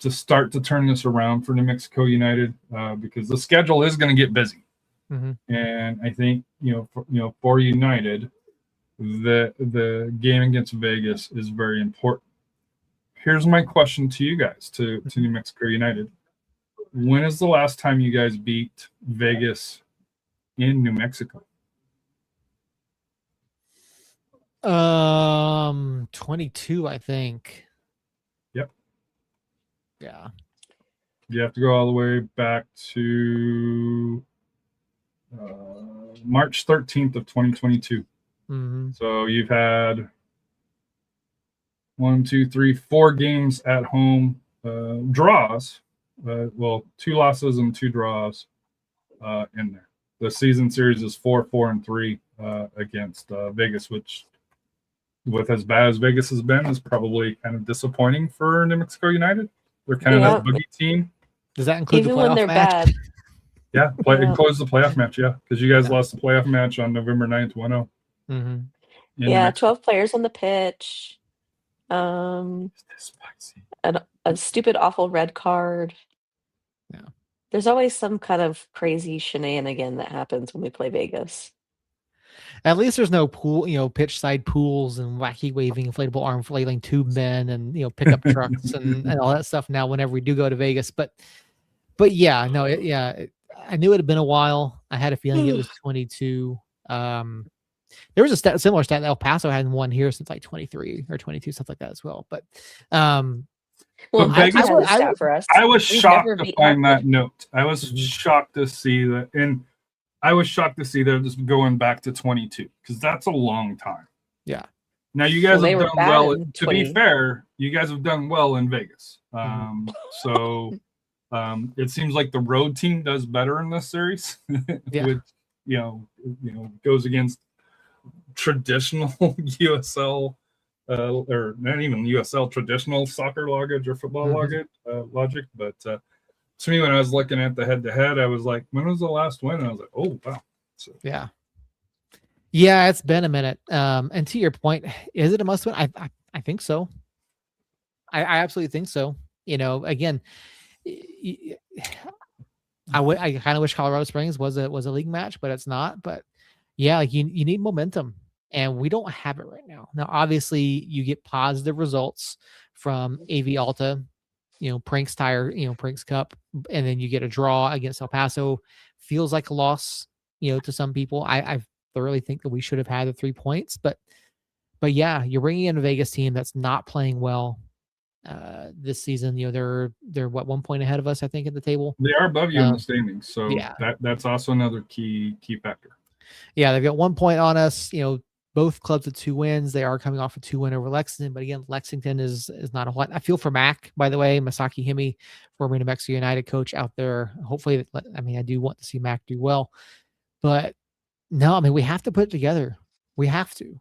start to turn this around for New Mexico United, because the schedule is going to get busy, and I think for United, the game against Vegas is very important. Here's my question to you guys, to New Mexico United: when is the last time you guys beat Vegas in New Mexico? 22, I think. Yep. Yeah. You have to go all the way back to March 13th of 2022. Mm-hmm. So you've had 4 games at home, draws. Well, 2 losses and 2 draws in there. The season series is 4-4-3 against Vegas, which, with as bad as Vegas has been, is probably kind of disappointing for New Mexico United. They're kind of that boogie team. Does that include Even the when playoff they're match? bad. Yeah, Yeah. includes the playoff match. Yeah, because you guys Yeah. lost the playoff match on November 9th, 1-0. Mm-hmm. Yeah, 12 players on the pitch. Spicy. A stupid, awful red card. Yeah. There's always some kind of crazy shenanigan that happens when we play Vegas. At least there's no pool, pitch side pools and wacky waving, inflatable arm flailing tube men and pickup trucks and all that stuff now whenever we do go to Vegas. But yeah, no, I knew it had been a while. I had a feeling it was 22. There was a similar stat that El Paso hadn't won here since like 23 or 22, stuff like that as well. But Well, Vegas- had a stat for us. I was We've shocked never to beat find Hartford. that note. I was Mhm. shocked to see that, and I was shocked to see they're just going back to 22 because that's a long time. Yeah. Now you guys Well, they have were done bad well. in To be 20. fair, you guys have done well in Vegas. Mhm. So it seems like the road team does better in this series, Yeah. which goes against traditional USL. Or not even USL, traditional soccer logic or football Mhm. logic. But to me, when I was looking at the head-to-head, I was like, when was the last win? And I was like, oh, wow. So, Yeah. Yeah, it's been a minute. And to your point, is it a must win? I think so. I absolutely think so. Again, I kind of wish Colorado Springs was a league match, but it's not. But yeah, like you need momentum, and we don't have it right now. Now, obviously, you get positive results from AV Alta, Pranks Tire, Pranks Cup, and then you get a draw against El Paso. Feels like a loss, to some people. I thoroughly think that we should have had the 3 points, but yeah, you're bringing in a Vegas team that's not playing well this season. They're what, 1 point ahead of us, I think, at the table. they are above you in the standings. So yeah. that's also another key factor. Yeah, they've got 1 point on us. Both clubs with 2 wins. They are coming off a 2-win over Lexington, but again, Lexington is not a lot. I feel for Mac, by the way, Masaki Himi, former New Mexico United coach out there. Hopefully, I do want to see Mac do well, but no, we have to put it together. We have to.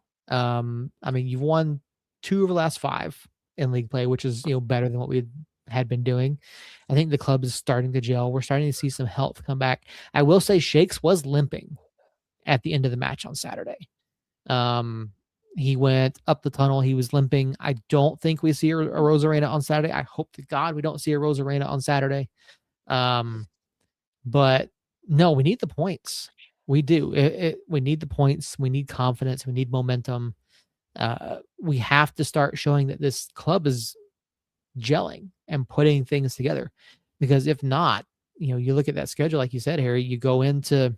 You've won 2 of the last 5 in league play, which is better than what we had been doing. I think the club is starting to gel. We're starting to see some health come back. I will say Shakes was limping at the end of the match on Saturday. He went up the tunnel. He was limping. I don't think we see a Rosarena on Saturday. I hope to God we don't see a Rosarena on Saturday. But no, we need the points. We do. We need the points. We need confidence. We need momentum. We have to start showing that this club is gelling and putting things together. Because if not, you look at that schedule, like you said, Harry, you go into,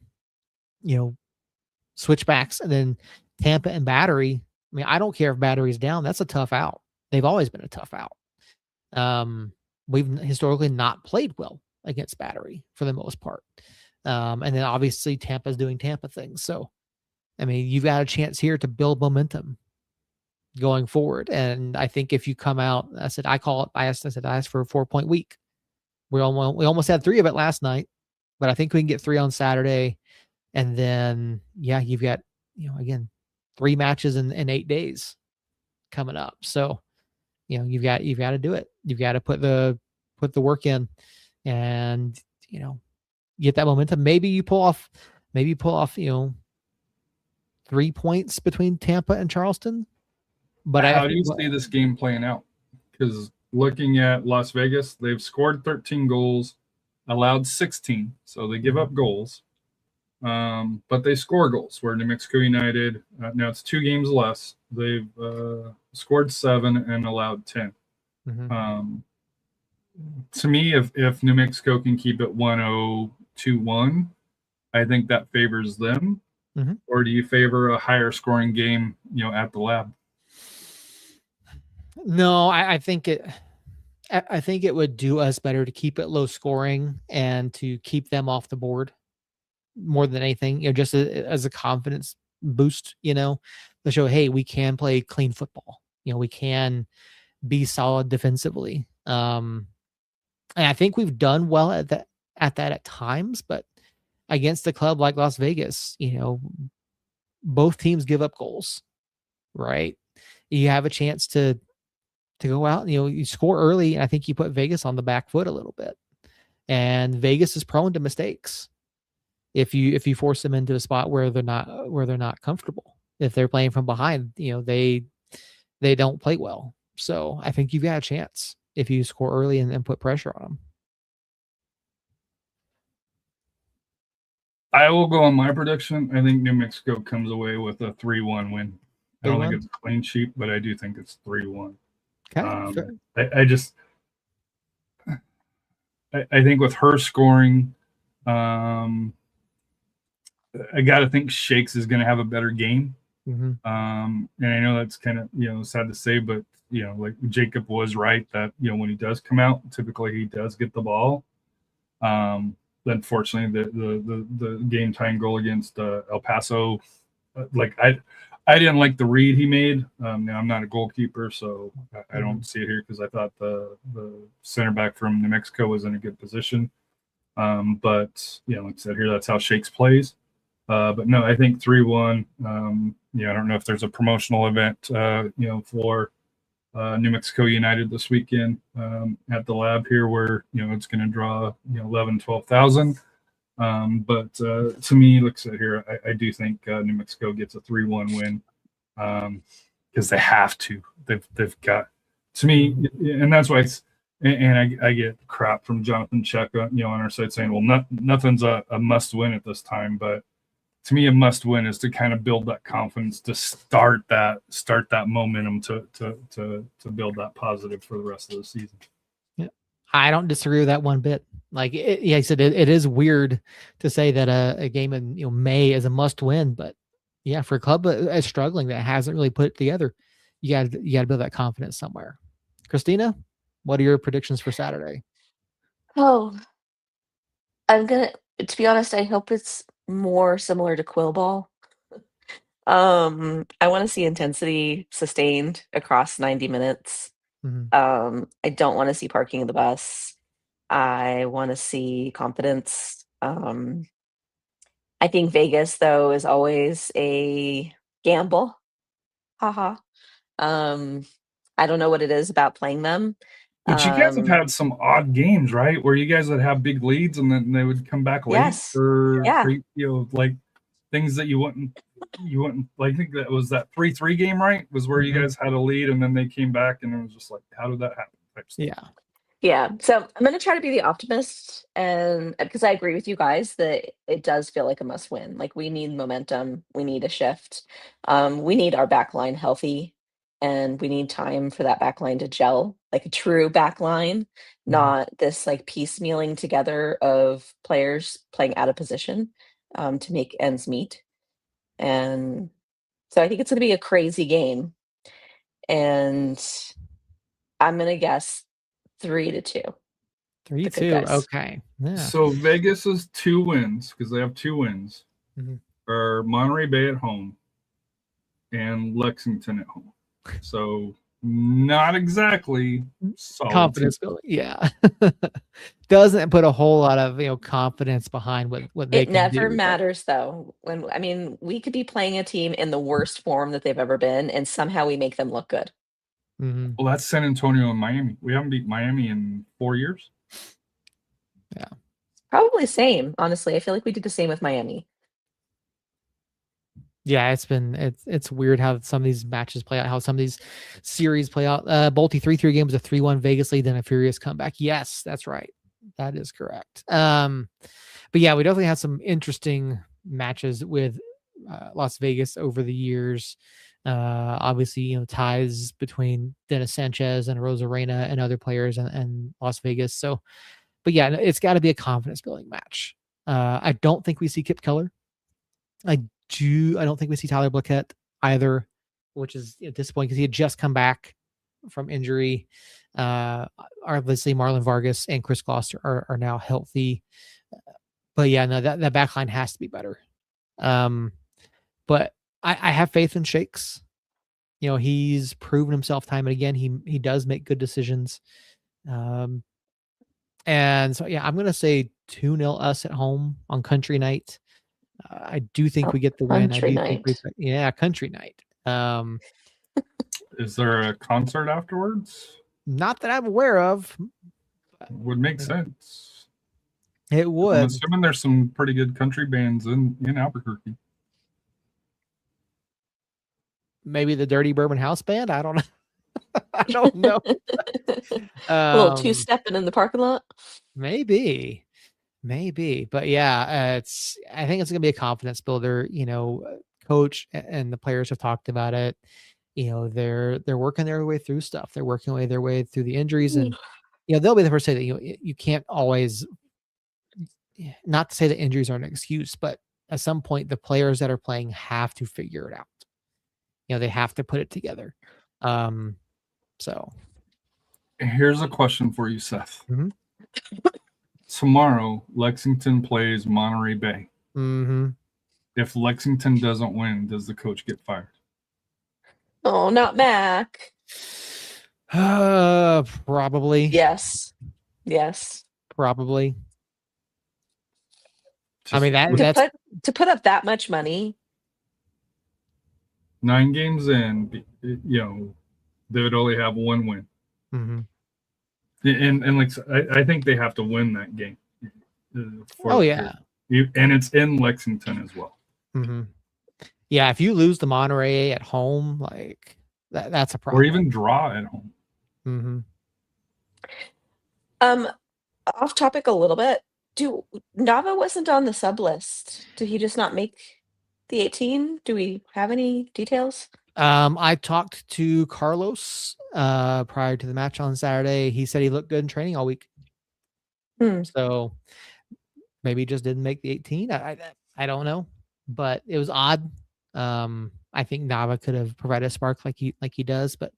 switchbacks and then Tampa and Battery. I don't care if Battery's down. That's a tough out. They've always been a tough out. We've historically not played well against Battery for the most part. And then obviously Tampa's doing Tampa things. So, you've got a chance here to build momentum going forward. And I think if you come out, I asked for a 4-point week. We almost had 3 of it last night, but I think we can get 3 on Saturday. And then, yeah, you've got, again, 3 matches in 8 days coming up. So, you've got to do it. You've got to put the work in and, get that momentum. Maybe you pull off, 3 points between Tampa and Charleston. But how do you see this game playing out? Because looking at Las Vegas, they've scored 13 goals, allowed 16. So they give up goals. But they score goals. Where New Mexico United, now it's 2 games less. They've scored 7 and allowed 10. Mm-hmm. To me, if New Mexico can keep it 1-0, 2-1, I think that favors them. or do you favor a higher scoring game, at the Lab? No, I think it would do us better to keep it low scoring and to keep them off the board more than anything, just as a confidence boost, to show, hey, we can play clean football. We can be solid defensively. And I think we've done well at that at times, but against a club like Las Vegas, both teams give up goals, right? You have a chance to go out and, you score early, and I think you put Vegas on the back foot a little bit. And Vegas is prone to mistakes if you force them into a spot where they're not comfortable. If they're playing from behind, they don't play well. So I think you've got a chance if you score early and put pressure on them. I will go on my prediction. I think New Mexico comes away with a 3-1 win. I don't think it's a clean sheet, but I do think it's 3-1. Okay. I think with her scoring, I got to think Shakes is going to have a better game. Mm-hmm. And I know that's kind of, sad to say, but, like Jacob was right that, when he does come out, typically he does get the ball. Unfortunately, the game tying goal against El Paso, I didn't like the read he made. Now I'm not a goalkeeper, so I don't see it here because I thought the center back from New Mexico was in a good position. But like I said here, that's how Shakes plays. But no, I think 3-1. I don't know if there's a promotional event, for New Mexico United this weekend at the Lab here where, it's going to draw, 11, 12,000. But to me, like I said here, I do think New Mexico gets a 3-1 win because they have to. They've got, to me, and that's why I get crap from Jonathan Check, on our site saying, well, nothing's a must win at this time. But to me, a must win is to kind of build that confidence, to start that momentum to build that positive for the rest of the season. Yeah, I don't disagree with that one bit. Like I said, it is weird to say that a game in May is a must win, but yeah, for a club that's struggling that hasn't really put it together, you got to build that confidence somewhere. Christina, what are your predictions for Saturday? Oh, to be honest, I hope it's more similar to Quill Ball. I want to see intensity sustained across 90 minutes. Mm-hmm. I don't want to see parking of the bus. I want to see confidence. I think Vegas, though, is always a gamble. Haha. I don't know what it is about playing them. But you guys have had some odd games, right? Where you guys would have big leads and then they would come back late Yes. for like things that you wouldn't. I think that was that 3-3 game, right? Was where you guys had a lead and then they came back and it was just like, how did that happen? Yeah. So I'm going to try to be the optimist, and because I agree with you guys that it does feel like a must win. Like we need momentum, we need a shift, we need our back line healthy, and we need time for that back line to gel, like a true back line, not this like piecemealing together of players playing out of position to make ends meet. And so I think it's going to be a crazy game, and I'm going to guess 3-2. 3-2. Okay. Yeah. So Vegas is 2 wins because they have 2 wins. Are Monterey Bay at home and Lexington at home. So not exactly solid confidence building. Yeah. Doesn't put a whole lot of confidence behind what they It can never do. matters though. We could be playing a team in the worst form that they've ever been, and somehow we make them look good. Mm-hmm. Well, that's San Antonio and Miami. We haven't beat Miami in 4 years. Yeah. Probably same, honestly. I feel like we did the same with Miami. Yeah, it's weird how some of these matches play out, how some of these series play out. Bolte 3-3 game was a 3-1 Vegas lead, then a furious comeback. Yes, that's right. That is correct. But yeah, we definitely had some interesting matches with Las Vegas over the years. Obviously, ties between Dennis Sanchez and Rosarena and other players and Las Vegas. So, but yeah, it's got to be a confidence building match. I don't think we see Kip Keller. I don't think we see Tyler Blaquette either, which is disappointing because he had just come back from injury. Obviously Marlon Vargas and Chris Gloucester are now healthy. But yeah, no, that back line has to be better. But I have faith in Shakes. He's proven himself time and again. He does make good decisions. And so, yeah, I'm going to say 2-0 us at home on country night. I do think we get the win. Country country night. Is there a concert afterwards? Not that I'm aware of. Would make sense. It I'm would. assuming there's some pretty good country bands in Albuquerque. Maybe the Dirty Bourbon House Band. I don't know. I don't know. A little two-stepping in the parking lot. Maybe, but yeah, I think it's gonna be a confidence builder. Coach and the players have talked about it. They're working their way through stuff. They're working their way through the injuries, and they'll be the first to say that you can't always. Not to say that injuries are an excuse, but at some point the players that are playing have to figure it out. They have to put it together. So here's a question for you, Seth. Mhm. Tomorrow, Lexington plays Monterey Bay. Mm-hmm. If Lexington doesn't win, does the coach get fired? Oh, not Mac. Probably. Yes. Probably. Just that's To put up that much money. 9 games in, they would only have 1 win. Mm-hmm. And I think they have to win that game. Oh yeah, and it's in Lexington as well. Mm-hmm. Yeah, if you lose to Monterey at home, like that's a problem. Or even draw at home. Mm-hmm. Off topic a little bit. Nava wasn't on the sub list. Did he just not make the 18? Do we have any details? I talked to Carlos prior to the match on Saturday. He said he looked good in training all week. So maybe he just didn't make the 18. I don't know, but it was odd. I think Nava could have provided a spark like he does, but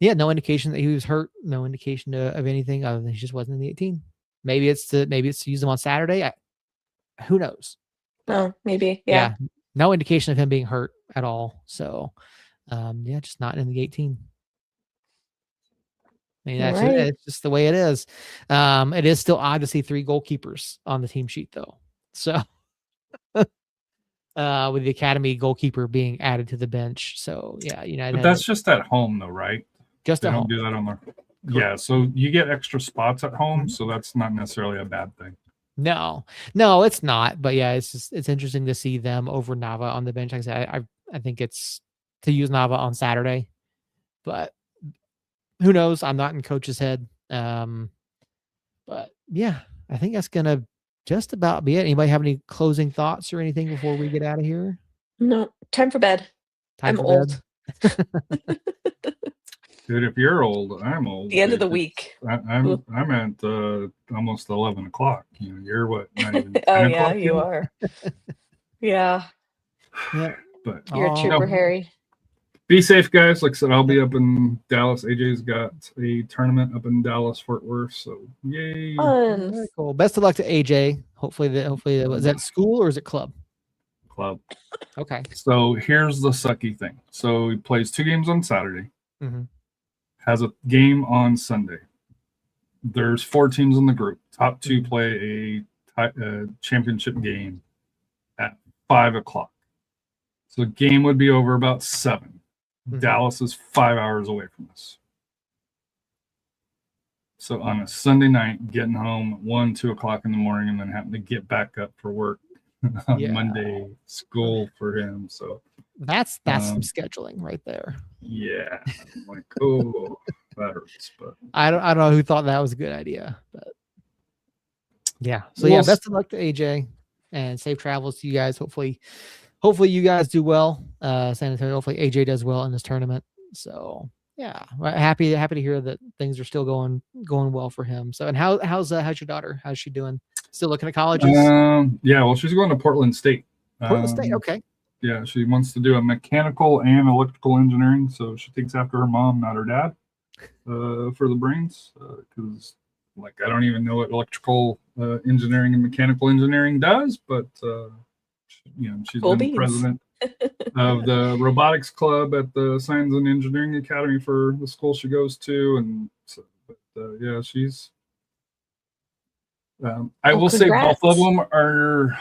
yeah, no indication that he was hurt. No indication of anything other than he just wasn't in the 18. Maybe it's to use him on Saturday. Who knows? Oh, maybe. Yeah. No indication of him being hurt at all. So, just not in the 18. I mean, it's just the way it is. It is still odd to see 3 goalkeepers on the team sheet, though. So, with the academy goalkeeper being added to the bench, so yeah, But that's just at home, though, right? Just they at don't home. do that on their. Yeah, so you get extra spots at home, so that's not necessarily a bad thing. No, it's not. But yeah, it's interesting to see them over Nava on the bench. Like I said, I think it's to use Nava on Saturday, but who knows? I'm not in coach's head. But yeah, I think that's gonna just about be it. Anybody have any closing thoughts or anything before we get out of here? No, time for bed. I'm old. Dude, if you're old, I'm old. The end of the week. I'm at almost 11 o'clock. You're what? Not even 10 Oh o'clock yeah, you yet? are. Yeah. But You're a trooper, Harry. Be safe, guys. Like I said, I'll be up in Dallas. AJ's got a tournament up in Dallas, Fort Worth. So yay! Fun. Very cool. Best of luck to AJ. Hopefully, is that school or is it club? Club. Okay. So here's the sucky thing. So he plays 2 games on Saturday. Mm-hmm. Has a game on Sunday. There's 4 teams in the group. Top 2 play a championship game at 5 o'clock. So the game would be over about 7. Mm-hmm. Dallas is 5 hours away from us. So on a Sunday night, getting home at 1, 2 o'clock in the morning, and then having to get back up for work on Monday, school for him. So that's some scheduling right there. Yeah, I'm like, oh, that hurts. But I don't know who thought that was a good idea, but yeah. So yeah, best of luck to AJ and safe travels to you guys. Hopefully you guys do well. San Antonio. Hopefully AJ does well in this tournament. So yeah, happy to hear that things are still going well for him. So and how's your daughter? How's she doing? Still looking at colleges? Yeah, well, she's going to Portland State. Portland State, okay. Yeah, she wants to do a mechanical and electrical engineering, so she takes after her mom, not her dad, for the brains. Because, like, I don't even know what electrical engineering and mechanical engineering does, but she's Cool been the beans. president of the robotics club at the Science and Engineering Academy for the school she goes to, and so, yeah, she's. I Well, will say both of congrats. them are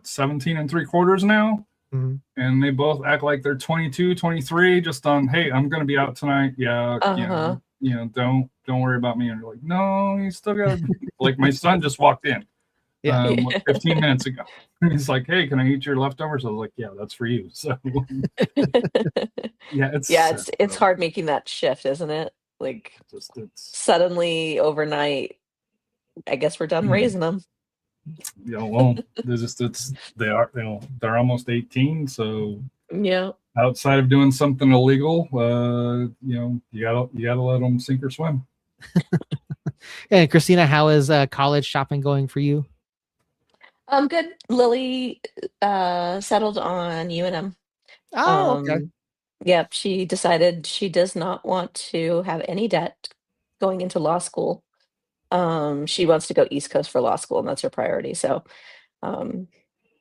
17 and 3/4 now, Mhm. and they both act like they're 22, 23, just on, hey, I'm gonna be out tonight. Yeah, Uh-huh. don't worry about me. And you're like, no, you still gotta like my son just walked in Yeah. 15 minutes ago. He's like, hey, can I eat your leftovers? I was like, yeah, that's for you. So yeah, it's Yeah, sad, it's though. hard making that shift, isn't it? Like Just it's suddenly overnight, I guess we're done raising them. well, they're almost 18, so Yeah. outside of doing something illegal, you gotta let them sink or swim. And Christina, how is college shopping going for you? Good. Lily settled on UNM. Oh, okay. Yep, she decided she does not want to have any debt going into law school. She wants to go East Coast for law school, and that's her priority. So, um,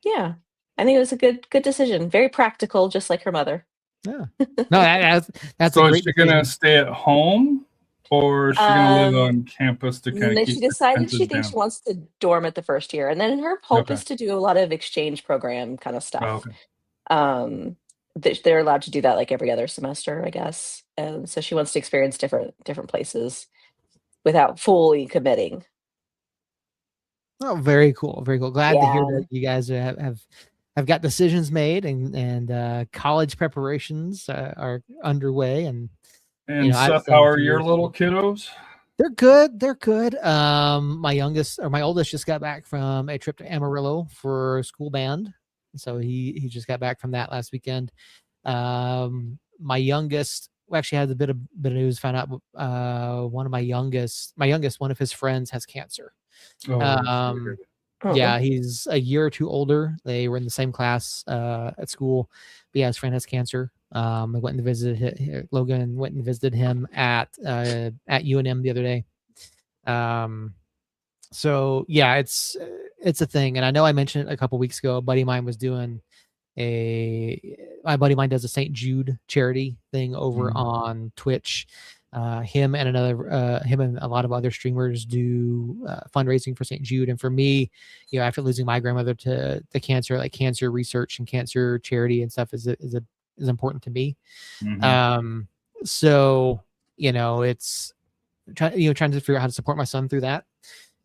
yeah, I think it was a good decision. Very practical, just like her mother. Yeah. No, that's So a is great she gonna decision. stay at home, or is she gonna live Um, on campus to kind and of then keep she the decided she expenses thinks down? she wants to dorm at the first year, and then her hope Okay. is to do a lot of exchange program kind of Oh, stuff. okay. They're allowed to do that like every other semester, I guess. And so she wants to experience different places without fully committing. Oh, very cool. Very cool. Glad to hear Yeah. that you guys have got decisions made and college preparations are underway. And And I've Seth, how done are 3 your years. little kiddos? They're good. They're good. My oldest just got back from a trip to Amarillo for school band, so he just got back from that last weekend. My youngest, we actually had a bit of news. Found out one of his friends has cancer. Oh, Um, Oh, yeah, he's a year or two older. They were in the same class at school. But yeah, his friend has cancer. I went and visited Logan. Went and visited him at UNM the other day. So yeah, it's a thing, and I know I mentioned it a couple weeks ago. A buddy of mine was doing my buddy of mine does a St. Jude charity thing over on Twitch. Him and a lot of other streamers do fundraising for St. Jude. And for me, after losing my grandmother to cancer, like cancer research and cancer charity and stuff is important to me. So it's trying to figure out how to support my son through that.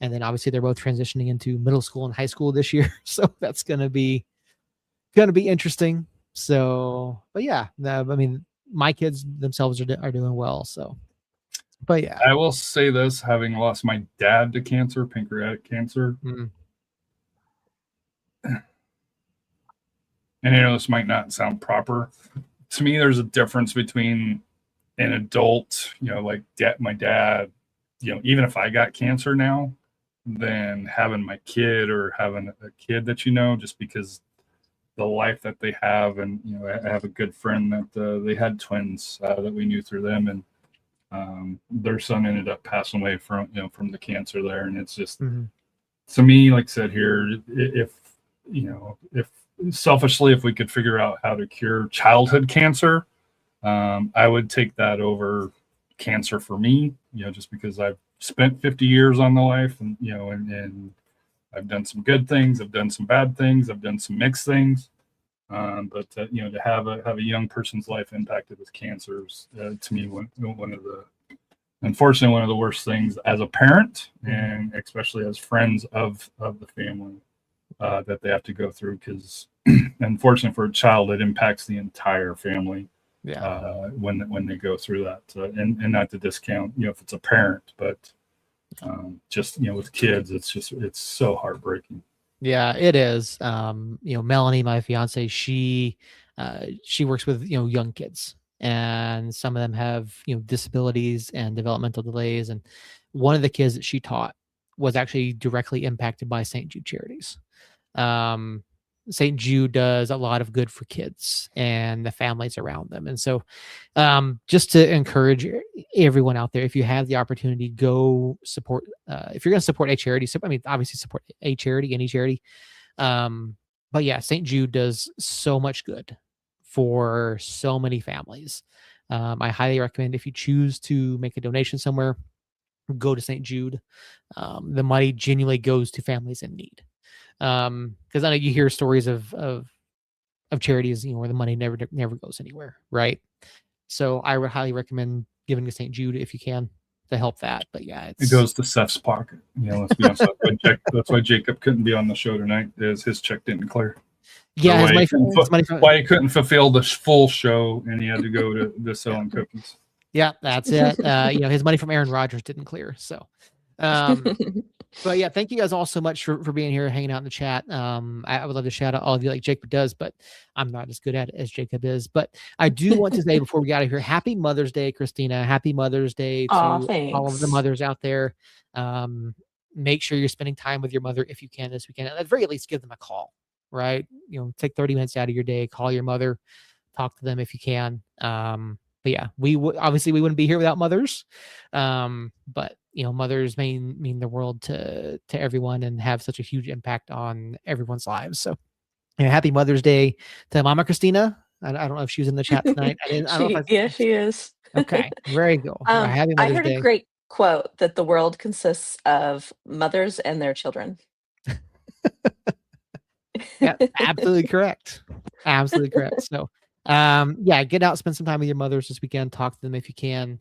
And then obviously they're both transitioning into middle school and high school this year. So that's going to be interesting. So, but yeah, I mean, my kids themselves are doing well. So, but yeah, I will say this: having lost my dad to cancer, pancreatic cancer, Mm. and I know this might not sound proper. To me, there's a difference between an adult, like my dad, even if I got cancer now, than having my kid or having a kid that just because the life that they have. And I have a good friend that they had twins that we knew through them, and their son ended up passing away from the cancer there. And it's just to me, like I said here, if selfishly, if we could figure out how to cure childhood cancer, I would take that over cancer for me, just because I've spent 50 years on the life, and and I've done some good things, I've done some bad things, I've done some mixed things. But to have a young person's life impacted with cancers, to me, unfortunately, one of the worst things as a parent, and especially as friends of the family, that they have to go through. Because unfortunately for a child, it impacts the entire family. Yeah. When they go through that, and not to discount, if it's a parent, but just with kids, it's so heartbreaking. Yeah, it is. Melanie, my fiance, she works with young kids, and some of them have disabilities and developmental delays. And one of the kids that she taught was actually directly impacted by St. Jude Charities. St. Jude does a lot of good for kids and the families around them. And so just to encourage everyone out there, if you have the opportunity, go support. If you're going to support a charity, I mean, obviously support a charity, any charity. But yeah, St. Jude does so much good for so many families. I highly recommend, if you choose to make a donation somewhere, go to St. Jude. The money genuinely goes to families in need. Because I know you hear stories of charities, where the money never goes anywhere, right? So I would highly recommend giving to St. Jude if you can to help that. But yeah, It goes to Seth's pocket. Let's be honest. That's why Jacob couldn't be on the show tonight, is his check didn't clear. Yeah, So his money from, why he couldn't fulfill the full show, and he had to go to selling cookies. yeah, that's it. His money from Aaron Rodgers didn't clear. So, but yeah, thank you guys all so much for being here, hanging out in the chat. I would love to shout out all of you like Jacob does, but I'm not as good at it as Jacob is. But I do want to say before we get out of here, Happy Mother's Day, Christina. Happy Mother's Day to all of the Thanks. mothers out there. Make sure you're spending time with your mother if you can this weekend. At the very least, give them a call, right? Take 30 minutes out of your day, call your mother, talk to them if you can. But yeah, we wouldn't be here without mothers. But mothers mean the world to everyone and have such a huge impact on everyone's lives. So happy Mother's Day to Mama Christina. I don't know if she was in the chat tonight. She is. Okay, very cool. Happy I Mother's heard Day. a great quote that the world consists of mothers and their children. Yeah, absolutely correct. Absolutely correct. So get out, spend some time with your mothers this weekend, talk to them if you can.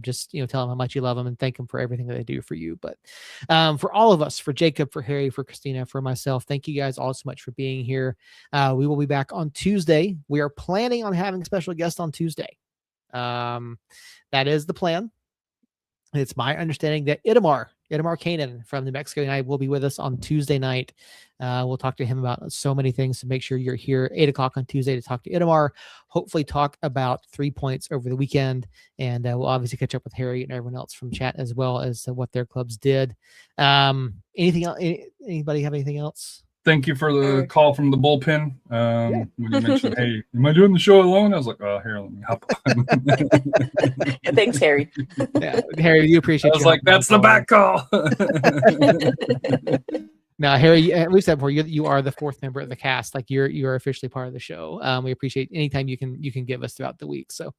Just tell them how much you love them and thank them for everything that they do for you. But for all of us, for Jacob, for Harry, for Christina, for myself, thank you guys all so much for being here. We will be back on Tuesday. We are planning on having a special guest on Tuesday. That is the plan. It's my understanding that Itamar Kanan from New Mexico and I will be with us on Tuesday night. We'll talk to him about so many things. So make sure you're here 8:00 on Tuesday to talk to Itamar. Hopefully talk about 3 points over the weekend. And we'll obviously catch up with Harry and everyone else from chat as well as what their clubs did. Anything else? Anybody have anything else? Thank you for the call from the bullpen. When you mentioned, hey, am I doing the show alone? I was like, oh, here, let me hop on. Thanks, Harry. Yeah, Harry, we appreciate I was like, that's the back call. No, Harry, we've said before, you are the fourth member of the cast. Like you're officially part of the show. We appreciate anytime you can give us throughout the week. So,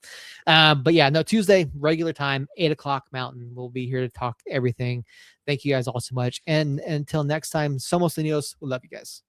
but yeah, no, Tuesday, regular time, 8:00 Mountain. We'll be here to talk everything. Thank you guys all so much. And until next time, Somos Niños. We love you guys.